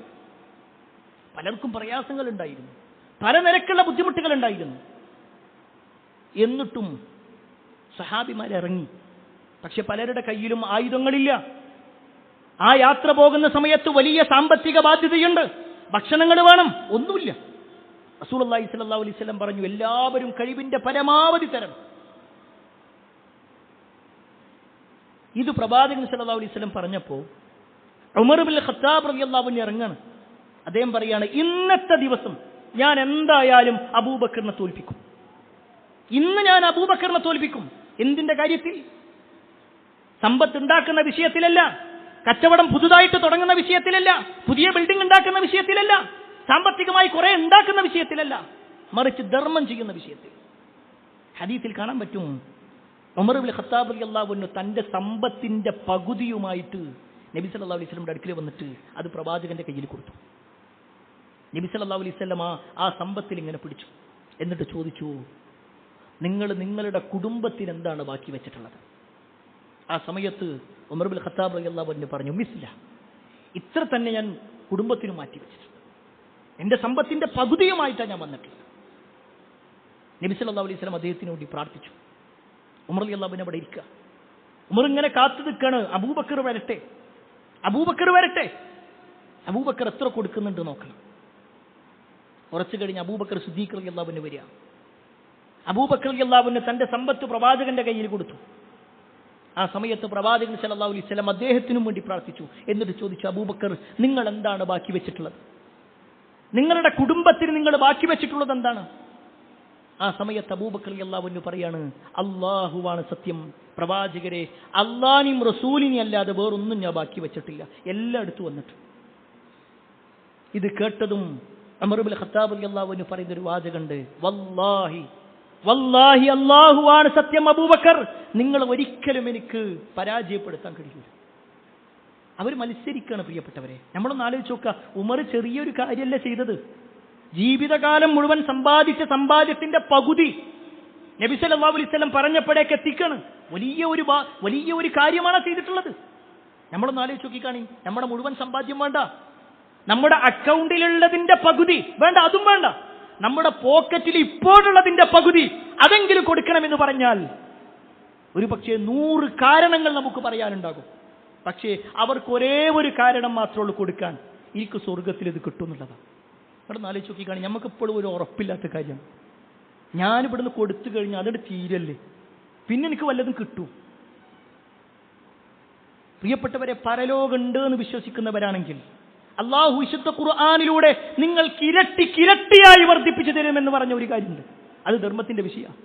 പലർക്കും പ്രയാസങ്ങൾ ഉണ്ടായിരുന്നു, പല നിരക്കുള്ള ബുദ്ധിമുട്ടുകൾ ഉണ്ടായിരുന്നു. എന്നിട്ടും സഹാബിമാരിറങ്ങി. പക്ഷെ പലരുടെ കയ്യിലും ആയുധങ്ങളില്ല. ആ യാത്ര പോകുന്ന സമയത്ത് വലിയ സാമ്പത്തിക ബാധ്യതയുണ്ട്, ഭക്ഷണങ്ങൾ വേണം, ഒന്നുമില്ല. റസൂലുള്ളാഹി സ്വല്ലല്ലാഹു അലൈഹി വസല്ലം പറഞ്ഞു, എല്ലാവരും കഴിവിന്റെ പരമാവധി തരണം. ഇത് പ്രവാചകൻ സല്ലല്ലാഹു അലൈഹി വസല്ലം പറഞ്ഞപ്പോൾ ഉമർ ഇബ്നുൽ ഖത്താബ് റളിയല്ലാഹു അൻഹു ഇറങ്ങാണ്. അദ്ദേഹം പറയാണ്, ഇന്നത്തെ ദിവസം ഞാൻ എന്തായാലും അബൂബക്കറിനെ തോൽപ്പിക്കും. ഇന്ന് ഞാൻ അബൂബക്കറിനെ തോൽപ്പിക്കും. എന്തിന്റെ കാര്യത്തിൽ? സമ്പത്ത് ഉണ്ടാക്കുന്ന വിഷയത്തിലല്ല, കച്ചവടം പുതുതായിട്ട് തുടങ്ങുന്ന വിഷയത്തിലല്ല, പുതിയ ബിൽഡിംഗ് ഉണ്ടാക്കുന്ന വിഷയത്തിലല്ല, സാമ്പത്തികമായി കുറെ ഉണ്ടാക്കുന്ന വിഷയത്തിലല്ല, മറിച്ച് ധർമ്മം ചെയ്യുന്ന വിഷയത്തിൽ. ഹദീസിൽ കാണാൻ പറ്റും, ഉമർ ഇബ്നുൽ ഖത്താബ് റളിയല്ലാഹു അൻഹു തന്റെ സമ്പത്തിന്റെ പകുതിയുമായിട്ട് നബി സല്ലല്ലാഹു അലൈഹി വസല്ലമയുടെ അടുക്കൽ വന്നിട്ട് അത് പ്രവാചകന്റെ കയ്യിൽ കൊടുത്തു. നബി സല്ലല്ലാഹു അലൈഹി വസല്ലം ആ സമ്പത്തിൽ ഇങ്ങനെ പിടിച്ചു. എന്നിട്ട് ചോദിച്ചു, നിങ്ങൾ നിങ്ങളുടെ കുടുംബത്തിന് എന്താണ് ബാക്കി വെച്ചിട്ടുള്ളത്? ആ സമയത്ത് ഉമർ ഇബ്നുൽ ഖത്താബ് റളിയല്ലാഹു അൻഹു പറഞ്ഞു, മിസ്ല, ഇത്ര തന്നെ ഞാൻ കുടുംബത്തിന് മാറ്റി വെച്ചിട്ടുണ്ട്. എന്റെ സമ്പത്തിന്റെ പകുതിയുമായിട്ടാണ് ഞാൻ വന്നിട്ടുള്ളത്. നബി സല്ലല്ലാഹു അലൈഹി വസല്ലം അദ്ദേഹത്തിന് വേണ്ടി പ്രാർത്ഥിച്ചു. ഉമർ റളിയല്ലാഹു അൻഹു അവിടെ ഇരിക്കുക. ഉമർ ഇങ്ങനെ കാത്തു നിൽക്കാണ്, അബൂബക്കർ വരട്ടെ, അബൂബക്കർ വരട്ടെ. അബൂബക്കർ എത്ര കൊടുക്കുന്നുണ്ട് നോക്കണം. കുറച്ചു കഴിഞ്ഞ് അബൂബക്കർ സിദ്ദീഖ് റളിയല്ലാഹു അൻഹു വരിക. അബൂബക്കർ റളിയല്ലാഹു അൻഹു തന്റെ സമ്പത്ത് പ്രവാചകന്റെ കയ്യിൽ കൊടുത്തു. ആ സമയത്ത് പ്രവാചകൻ സല്ലല്ലാഹു അലൈഹി വസല്ലം അദ്ദേഹത്തിനും വേണ്ടി പ്രാർത്ഥിച്ചു. എന്നിട്ട് ചോദിച്ചു, അബൂബക്കർ, നിങ്ങൾ എന്താണ് ബാക്കി വെച്ചിട്ടുള്ളത്? നിങ്ങളുടെ കുടുംബത്തിന് നിങ്ങൾ ബാക്കി വെച്ചിട്ടുള്ളത് എന്താണ്? ആ സമയത്ത് അബൂബക്കർ റളിയല്ലാഹു അൻഹു പറയാണ്, അല്ലാഹുവാണ് സത്യം പ്രവാചകരെ, അല്ലാഹുവിനെയും റസൂലിനെയും അല്ലാതെ വേറൊന്നും ഞാൻ ബാക്കി വെച്ചിട്ടില്ല, എല്ലാം എടുത്തു വന്നിട്ട്. ഇത് കേട്ടതും ഉമർ ഇബ്നുൽ ഖത്താബ് റളിയല്ലാഹു അൻഹു പറയുന്ന ഒരു വാചകമുണ്ട്, വല്ലാഹി വല്ലാഹി അല്ലാഹുവാണ് സത്യം അബൂബക്കർ, നിങ്ങൾ ഒരിക്കലും എനിക്ക് പരാജയപ്പെടുത്താൻ കഴിയില്ല. അവർ മത്സരിക്കുകയാണ് പ്രിയപ്പെട്ടവരെ. നമ്മളൊന്ന് ആലോചിച്ച് നോക്കുക, ഉമർ ചെറിയൊരു കാര്യമല്ല ചെയ്തത്. ജീവിതകാലം മുഴുവൻ സമ്പാദിച്ച സമ്പാദ്യത്തിന്റെ പകുതി നബി സല്ലല്ലാഹു അലൈഹി വസല്ലം പറഞ്ഞപ്പോഴേക്ക് എത്തിക്കാണ്. വലിയ ഒരു കാര്യമാണ് ചെയ്തിട്ടുള്ളത്. നമ്മളൊന്ന് ആലോചിച്ച് നോക്കിക്കാണി, നമ്മുടെ മുഴുവൻ സമ്പാദ്യം വേണ്ട, നമ്മുടെ അക്കൗണ്ടിലുള്ളതിന്റെ പകുതി വേണ്ട, അതും വേണ്ട, നമ്മുടെ പോക്കറ്റിൽ ഇപ്പോഴുള്ളതിന്റെ പകുതി അതെങ്കിലും കൊടുക്കണമെന്ന് പറഞ്ഞാൽ ഒരു പക്ഷേ 100 കാരണങ്ങൾ നമുക്ക് പറയാനുണ്ടാകും. പക്ഷേ അവർക്ക് ഒരേ ഒരു കാരണം മാത്രമേ ഉള്ളൂ കൊടുക്കാൻ, എനിക്ക് സ്വർഗത്തിൽ ഇത് കിട്ടുമെന്നുള്ളതാണ്. അവിടെ ആലോചിച്ച് നോക്കിക്കാണി, നമുക്കിപ്പോഴും ഒരു ഉറപ്പില്ലാത്ത കാര്യമാണ്. ഞാനിവിടുന്ന് കൊടുത്തു കഴിഞ്ഞാൽ അതിൻ്റെ തീരല്ലേ, പിന്നെ എനിക്ക് വല്ലതും കിട്ടും. പ്രിയപ്പെട്ടവരെ, പരലോകമുണ്ട് എന്ന് വിശ്വസിക്കുന്നവരാണെങ്കിൽ അള്ളാഹു വിശുദ്ധ ഖുർആനിലൂടെ നിങ്ങൾക്ക് ഇരട്ടിയായി വർദ്ധിപ്പിച്ചു തരുമെന്ന് പറഞ്ഞ ഒരു കാര്യമുണ്ട്. അത് ധർമ്മത്തിന്റെ വിഷയമാണ്.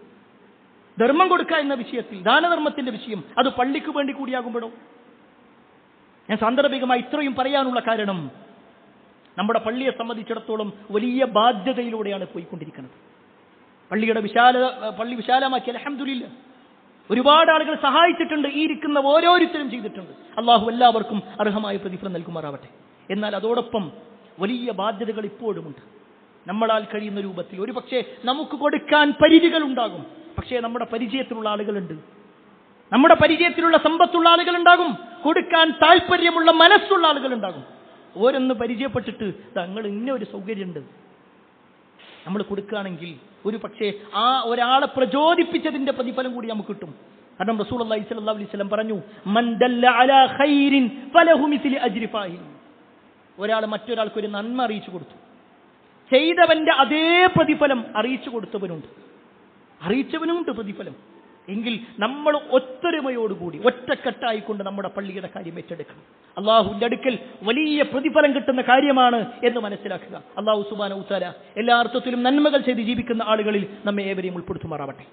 ധർമ്മം കൊടുക്കുക എന്ന വിഷയത്തിൽ, ദാനധർമ്മത്തിന്റെ വിഷയം, അത് പള്ളിക്ക് വേണ്ടി കൂടിയാകുമ്പോഴോ? ഞാൻ സാന്ദർഭികമായി ഇത്രയും പറയാനുള്ള കാരണം, നമ്മുടെ പള്ളിയെ സംബന്ധിച്ചിടത്തോളം വലിയ ബാധ്യതയിലൂടെയാണ് പോയിക്കൊണ്ടിരിക്കുന്നത്. പള്ളി വിശാലമാക്കി അൽഹംദുലില്ലാഹ് ഒരുപാട് ആളുകൾ സഹായിച്ചിട്ടുണ്ട്. ഈ ഇരിക്കുന്ന ഓരോരുത്തരും ചെയ്തിട്ടുണ്ട്. അള്ളാഹു എല്ലാവർക്കും അർഹമായ പ്രതിഫലം നൽകുമാറാവട്ടെ. എന്നാൽ അതോടൊപ്പം വലിയ ബാധ്യതകൾ ഇപ്പോഴുമുണ്ട്. നമ്മളാൽ കഴിയുന്ന രൂപത്തിൽ ഒരു പക്ഷേ നമുക്ക് കൊടുക്കാൻ പരിധികൾ ഉണ്ടാകും. പക്ഷേ നമ്മുടെ പരിചയത്തിലുള്ള ആളുകളുണ്ട്, നമ്മുടെ പരിചയത്തിലുള്ള സമ്പത്തുള്ള ആളുകളുണ്ടാകും, കൊടുക്കാൻ താല്പര്യമുള്ള മനസ്സുള്ള ആളുകളുണ്ടാകും. ഓരോന്ന് പരിചയപ്പെട്ടിട്ട് തങ്ങൾ ഇന്ന ഒരു സൗകര്യമുണ്ട്, നമ്മൾ കൊടുക്കുകയാണെങ്കിൽ ഒരു പക്ഷേ ആ ഒരാളെ പ്രചോദിപ്പിച്ചതിന്റെ പ്രതിഫലം കൂടി നമുക്ക് കിട്ടും. കാരണം റസൂലുള്ളാഹി സ്വല്ലല്ലാഹു അലൈഹി വസല്ലം പറഞ്ഞു, മൻ ദല്ല അലാ ഖൈരിൻ ഫലഹു മിസ്ലു അജ്രി ഫാഇൽ. ഒരാൾ മറ്റൊരാൾക്ക് ഒരു നന്മ അറിയിച്ചു കൊടുത്തു, ചെയ്തവന്റെ അതേ പ്രതിഫലം അറിയിച്ചു കൊടുത്തവനുണ്ട്, അറിയിച്ചവനുമുണ്ട് പ്രതിഫലം. എങ്കിൽ നമ്മൾ ഒത്തൊരുമയോടുകൂടി ഒറ്റക്കെട്ടായിക്കൊണ്ട് നമ്മുടെ പള്ളിയുടെ കാര്യം ഏറ്റെടുക്കണം. അള്ളാഹുവിന്റെ അടുക്കൽ വലിയ പ്രതിഫലം കിട്ടുന്ന കാര്യമാണ് എന്ന് മനസ്സിലാക്കുക. അള്ളാഹു സുബ്ഹാനഹു വ തആല എല്ലാ അർത്ഥത്തിലും നന്മകൾ ചെയ്ത് ജീവിക്കുന്ന ആളുകളിൽ നമ്മെ ഏവരെയും ഉൾപ്പെടുത്തുമാറാവട്ടെ.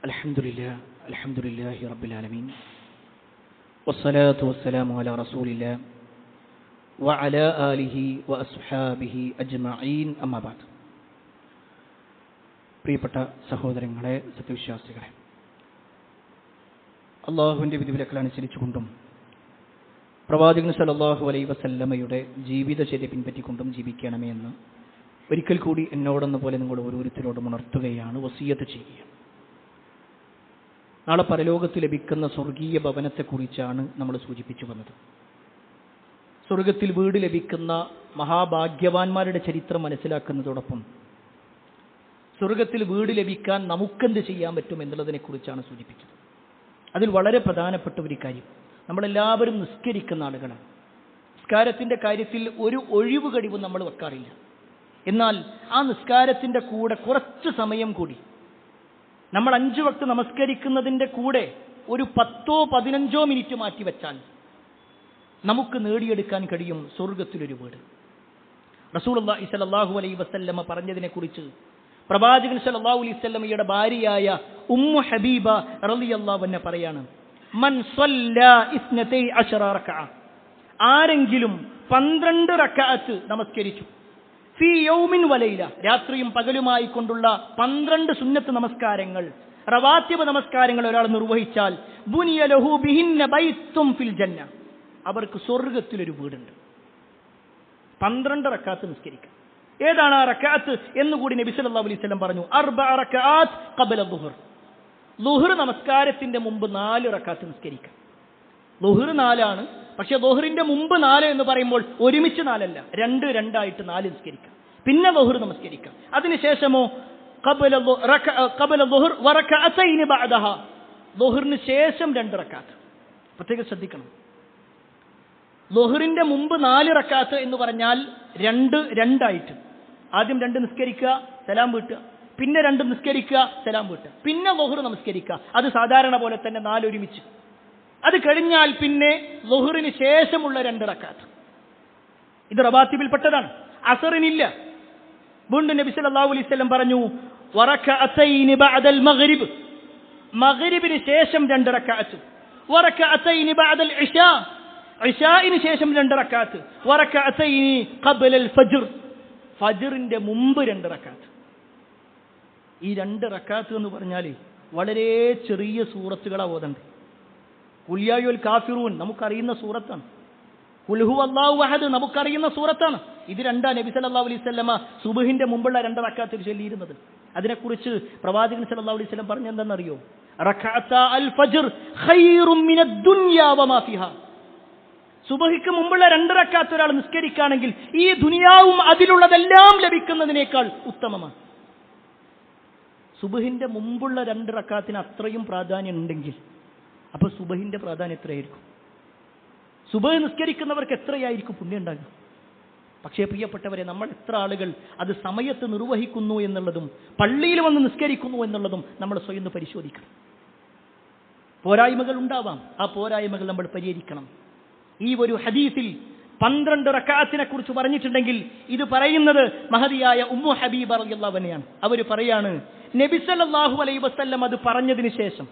അൽഹംദുലില്ലാഹി റബ്ബിൽ ആലമീൻ വസ്സലാത്തു വസ്സലാമു അലാ റസൂലില്ലാഹ് വഅലാ ആലിഹി വഅസ്ഹാബിഹി അജ്മഈൻ. അമ്മാ ബഅദ്. പ്രിയപ്പെട്ട സഹോദരങ്ങളെ, സത്യവിശ്വാസികളെ, അള്ളാഹുവിൻ്റെ വിധിവിലക്കുകൾ അനുസരിച്ചുകൊണ്ടും പ്രവാചകൻ സല്ലല്ലാഹു അലൈഹി വസല്ലമയുടെ ജീവിതചര്യ പിൻപറ്റിക്കൊണ്ടും ജീവിക്കണമേ എന്ന് ഒരിക്കൽ കൂടി എന്നോടെന്ന പോലെ നിങ്ങൾ ഓരോരുത്തരോടും ഉണർത്തുകയാണ്, വസിയ്യത്ത് ചെയ്യുകയാണ്. നാളെ പരലോകത്ത് ലഭിക്കുന്ന സ്വർഗീയ ഭവനത്തെക്കുറിച്ചാണ് നമ്മൾ സൂചിപ്പിച്ചു വന്നത്. സ്വർഗത്തിൽ വീട് ലഭിക്കുന്ന മഹാഭാഗ്യവാന്മാരുടെ ചരിത്രം മനസ്സിലാക്കുന്നതോടൊപ്പം സ്വർഗത്തിൽ വീട് ലഭിക്കാൻ നമുക്കെന്ത് ചെയ്യാൻ പറ്റും എന്നുള്ളതിനെക്കുറിച്ചാണ് സൂചിപ്പിച്ചത്. അതിൽ വളരെ പ്രധാനപ്പെട്ട ഒരു കാര്യം, നമ്മളെല്ലാവരും നിസ്കരിക്കുന്ന ആളുകളാണ്. നിസ്കാരത്തിൻ്റെ കാര്യത്തിൽ ഒരു ഒഴിവ് കഴിവും നമ്മൾ വെക്കാറില്ല. എന്നാൽ ആ നിസ്കാരത്തിൻ്റെ കൂടെ കുറച്ച് സമയം കൂടി നമ്മൾ 5 വക്ത് നമസ്കരിക്കുന്നതിൻ്റെ കൂടെ ഒരു 10-15 മിനിറ്റ് മാറ്റിവെച്ചാൽ നമുക്ക് നേടിയെടുക്കാൻ കഴിയും സ്വർഗത്തിലൊരു വീട്. റസൂലുള്ളാഹി സ്വല്ലല്ലാഹു അലൈഹി വസല്ലമ പറഞ്ഞതിനെക്കുറിച്ച് പ്രവാചകൻ സ്വല്ലല്ലാഹു അലൈഹി വസല്ലമയുടെ ഭാര്യയായ ഉമ്മു ഹബീബ റളിയല്ലാഹു അൻഹ പറയാണ്, മൻ സ്വല്ലാ 12 റക്അ, ആരെങ്കിലും 12 റക്അത്ത് നമസ്കരിച്ചു, ഫീ യൗമിൻ വലൈല, രാത്രിയും പകലുമായി കൊണ്ടുള്ള 12 സുന്നത്ത് നമസ്കാരങ്ങൾ, റവാത്തിബ് നമസ്കാരങ്ങൾ ഒരാൾ നിർവഹിച്ചാൽ, ബുനിയ ലഹു ബിഹിന്ന ബൈത്തും ഫിൽ ജന്ന, അവർക്ക് സ്വർഗത്തിലൊരു വീടുണ്ട്. 12 റക്അത്ത് നിസ്കരിക്കുക. ഏതാണ് ആ റക്അത്ത് എന്നുകൂടി നബി സല്ലല്ലാഹു അലൈഹി വസല്ലം പറഞ്ഞു. 4 റക്അത്ത് ഖബല ദുഹർ, ദുഹർ നമസ്കാരത്തിന്റെ മുമ്പ് 4 റക്അത്ത് നിസ്കരിക്കുക. ദുഹർ 4 ആണ്, പക്ഷെ ദുഹറിന്റെ മുമ്പ് 4 എന്ന് പറയുമ്പോൾ ഒരുമിച്ച് 4 അല്ല, 2 ആയിട്ട് 4 നിസ്കരിക്കുക. പിന്നെ ദുഹർ നമസ്കരിക്കുക. അതിനുശേഷമോ ഖബല ദുഹർ വറകഅതൈനി ബഅദഹ, ദുഹറിന് ശേഷം 2 റക്അത്ത്. പ്രത്യേകം ശ്രദ്ധിക്കണം, ദുഹറിന്റെ മുമ്പ് 4 റക്അത്ത് എന്ന് പറഞ്ഞാൽ 2 ആയിട്ട്, ആദ്യം 2 നിസ്കരിക്കുക, സലാം വീട്ടുക, പിന്നെ 2 നിസ്കരിക്കുക, സലാം വീട്ടുക, പിന്നെ ദുഹർ നമസ്കരിക്കുക. അത് സാധാരണ പോലെ തന്നെ 4 ഒരുമിച്ച്. അത് കഴിഞ്ഞാൽ പിന്നെ ദുഹറിന് ശേഷമുള്ള 2 റക്അത്ത്. ഇത് റവാത്തിബിൽപ്പെട്ടതാണ്, അസറിനില്ല. വീണ്ടും നബി സല്ലല്ലാഹു അലൈഹി വസല്ലം പറഞ്ഞു, വറകഅതൈനി ബഅദൽ മഗ്രിബ്, മഗ്രിബിന് ശേഷം 2 റക്അത്ത്, വറകഅതൈനി ബഅദൽ ഇശാ, ഇശാഇന് ശേഷം 2 റക്അത്ത്, വറകഅതൈനി ഖബലൽ ഫജ്ർ, ഫജ്റിന്റെ മുമ്പ് 2 റക്അത്ത്. ഈ 2 റക്അത്ത് എന്ന് പറഞ്ഞാൽ വളരെ ചെറിയ സൂറത്തുകളാണ് ഓതേണ്ടത്. ഖുൽ യാ അയ്യുൽ കാഫിറൂൻ നമുക്കറിയുന്ന സൂറത്താണ്, ഖുൽ ഹുവല്ലാഹു അഹദ് നമുക്കറിയുന്ന സൂറത്താണ്. ഇത് 2 നബി സല്ലല്ലാഹു അലൈഹി വസല്ലമ സുബ്ഹിന്റെ മുമ്പുള്ള 2 റക്അത്തിൽ ചൊല്ലിയിരുന്നത്. അതിനെക്കുറിച്ച് പ്രവാചകൻ സല്ലല്ലാഹു അലൈഹി വസല്ലം പറഞ്ഞെന്തെന്നറിയോ? റക്അത്താ അൽ ഫജ്ർ ഖൈറും മിനദ് ദുനിയാ വമാ ഫിഹാ, സുബ്ഹിക്ക് മുമ്പുള്ള 2 റക്അത്ത് ഒരാൾ നിസ്കരിക്കുകയാണെങ്കിൽ ഈ ദുനിയാവും അതിലുള്ളതെല്ലാം ലഭിക്കുന്നതിനേക്കാൾ ഉത്തമമാണ്. സുബ്ഹിന്റെ മുമ്പുള്ള 2 റക്അത്തിന് അത്രയും പ്രാധാന്യം ഉണ്ടെങ്കിൽ അപ്പോൾ സുബ്ഹിന്റെ പ്രാധാന്യം എത്രയായിരിക്കും? സുബ്ഹ് നിസ്കരിക്കുന്നവർക്ക് എത്രയായിരിക്കും പുണ്യം ഉണ്ടാകുക? പക്ഷേ പ്രിയപ്പെട്ടവരെ, നമ്മൾ എത്ര ആളുകൾ അത് സമയത്ത് നിർവഹിക്കുന്നു എന്നുള്ളതും പള്ളിയിൽ വന്ന് നിസ്കരിക്കുന്നു എന്നുള്ളതും നമ്മൾ സ്വയം പരിശോധിക്കണം. പോരായ്മകൾ ഉണ്ടാവാം, ആ പോരായ്മകൾ നമ്മൾ പരിഹരിക്കണം. ഈ ഒരു ഹദീസിൽ 12 റക്അത്തിനെ കുറിച്ച് പറഞ്ഞിട്ടുണ്ടെങ്കിൽ ഇത് പറയുന്നത് മഹദിയായ ഉമ്മു ഹബീബ റളിയല്ലാഹു അൻഹയാണ്. അവർ പറയാണ്, നബി സല്ലല്ലാഹു അലൈഹി വസല്ലം അത് പറഞ്ഞതിന് ശേഷം,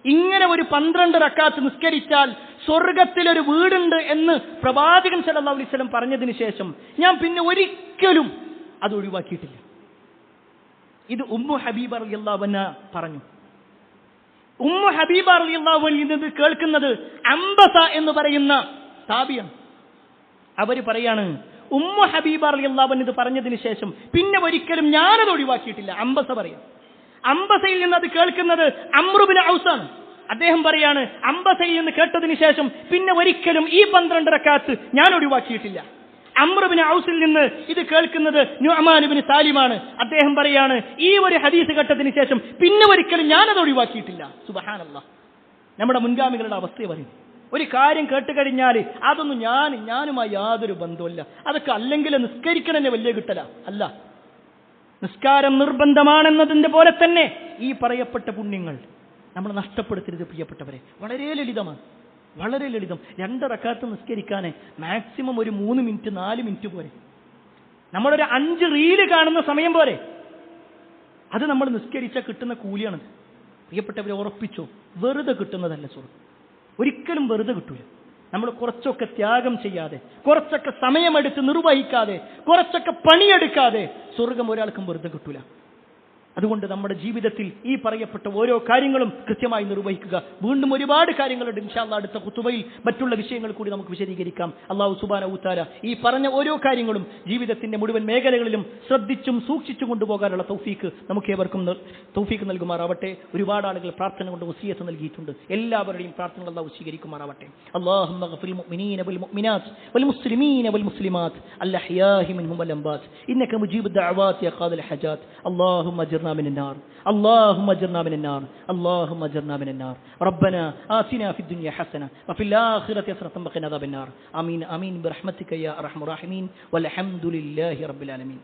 ഇങ്ങനെ ഒരു 12 റക്അത്ത് നിസ്കരിച്ചാൽ സ്വർഗത്തിലൊരു വീടുണ്ട് എന്ന് പ്രവാചകൻ സല്ലല്ലാഹു അലൈഹി വസല്ലം പറഞ്ഞതിന് ശേഷം ഞാൻ പിന്നെ ഒരിക്കലും അത് ഒഴിവാക്കിയിട്ടില്ല. ഇത് ഉമ്മു ഹബീബ റളിയല്ലാഹു അൻഹ പറഞ്ഞു. ഉമ്മു ഹബീബ റളിയല്ലാഹു അൻഹ കേൾക്കുന്നത് അംബസ എന്ന് പറയുന്ന താബിയാണ്. അവര് പറയാണ്, ഉമ്മു ഹബീബ റളിയല്ലാഹു അൻഹ ഇത് പറഞ്ഞതിന് ശേഷം പിന്നെ ഒരിക്കലും ഞാനത് ഒഴിവാക്കിയിട്ടില്ല. അംബസ പറയാം. അംബസയിൽ നിന്ന് അത് കേൾക്കുന്നത് അംറു ബിൻ ഔസാണ്. അദ്ദേഹം പറയാണ്, അംബസയിൽ നിന്ന് കേട്ടതിന് ശേഷം പിന്നെ ഒരിക്കലും ഈ 12 റക്അത്ത് ഞാൻ ഒഴിവാക്കിയിട്ടില്ല. അംറു ബിൻ ഔസിൽ നിന്ന് ഇത് കേൾക്കുന്നത് നുഅ്മാൻ ഇബ്നു സാലിമാണ്. അദ്ദേഹം പറയാണ്, ഈ ഒരു ഹദീസ് കേട്ടതിന് ശേഷം പിന്നെ ഒരിക്കലും ഞാനത് ഒഴിവാക്കിയിട്ടില്ല. സുബ്ഹാനല്ലാഹ്. നമ്മുടെ മുൻഗാമികളുടെ അവസ്ഥയെ പറയും. ഒരു കാര്യം കേട്ട് കഴിഞ്ഞാൽ അതൊന്നും ഞാനുമായി യാതൊരു ബന്ധവുമില്ല, അതൊക്കെ അല്ലെങ്കിൽ നിസ്കരിക്കണന്നെ വലിയ കിട്ടല അല്ല. നിസ്കാരം നിർബന്ധമാണെന്നതിന്റെ പോലെ തന്നെ ഈ പറയപ്പെട്ട പുണ്യങ്ങൾ നമ്മൾ നഷ്ടപ്പെടുത്തരുത് പ്രിയപ്പെട്ടവരെ. വളരെ ലളിതമാണ്, വളരെ ലളിതം. 2 റക്അത്ത് നിസ്കരിക്കാൻ മാക്സിമം ഒരു 3 മിനിറ്റ് 4 മിനിറ്റ് പോരെ. നമ്മളൊരു 5 റീല് കാണുന്ന സമയം പോരെ. അത് നമ്മൾ നിസ്കരിച്ചാൽ കിട്ടുന്ന കൂലിയാണ്. പ്രിയപ്പെട്ടവരെ, ഉറപ്പിച്ചോ, വെറുതെ കിട്ടുന്നതല്ല സ്വർഗ്ഗം. ഒരിക്കലും വെറുതെ കിട്ടൂല. നമ്മൾ കുറച്ചൊക്കെ ത്യാഗം ചെയ്യാതെ, കുറച്ചൊക്കെ സമയമെടുത്ത് നിർവഹിക്കാതെ, കുറച്ചൊക്കെ പണിയെടുക്കാതെ സ്വർഗം ഒരാൾക്കും വെറുതെ കിട്ടൂല. അതുകൊണ്ട് നമ്മുടെ ജീവിതത്തിൽ ഈ പറയപ്പെട്ട ഓരോ കാര്യങ്ങളും കൃത്യമായി നിർവഹിക്കുക. വീണ്ടും ഒരുപാട് കാര്യങ്ങളുണ്ട്. ഇൻഷാ അല്ലാഹ് അടുത്ത ഖുതുബയിൽ മറ്റുള്ള വിഷയങ്ങൾ കൂടി നമുക്ക് വിശദീകരിക്കാം. അല്ലാഹു സുബ്ഹാനഹു വ തആല ഈ പറഞ്ഞ ഓരോ കാര്യങ്ങളും ജീവിതത്തിന്റെ മുഴുവൻ മേഖലകളിലും ശ്രദ്ധിച്ചും സൂക്ഷിച്ചും കൊണ്ടുപോകാനുള്ള തൗഫീക്ക് നമുക്ക് ഏവർക്കും തൗഫീക്ക് നൽകുമാറാവട്ടെ. ഒരുപാട് ആളുകൾ പ്രാർത്ഥന കൊണ്ട് വസിയത്ത് നൽകിയിട്ടുണ്ട്. എല്ലാവരുടെയും പ്രാർത്ഥനകൾ അല്ലാഹു സ്വീകരിക്കുമാറാവട്ടെ. അല്ലാഹുമ്മ ഗഫിൽ മുഅ്മിനീന വൽ മുഅ്മിനാത്ത് വൽ മുസ്ലിമീന വൽ മുസ്ലിമാത്ത് അൽഅഹ്യാഇ മിൻഹും വൽ അംവാത്ത് ഇന്നക മുജീബുദ് ദഅവാതി യാ ഖാദിൽ ഹജാത്ത്. അല്ലാഹുമ്മ അജ്ർനാ من النار اللهم اجرنا من النار اللهم اجرنا من النار ربنا آتنا في الدنيا حسنة وفي الآخرة حسنة وقنا عذاب النار آمين آمين برحمتك يا أرحم الراحمين والحمد لله رب العالمين.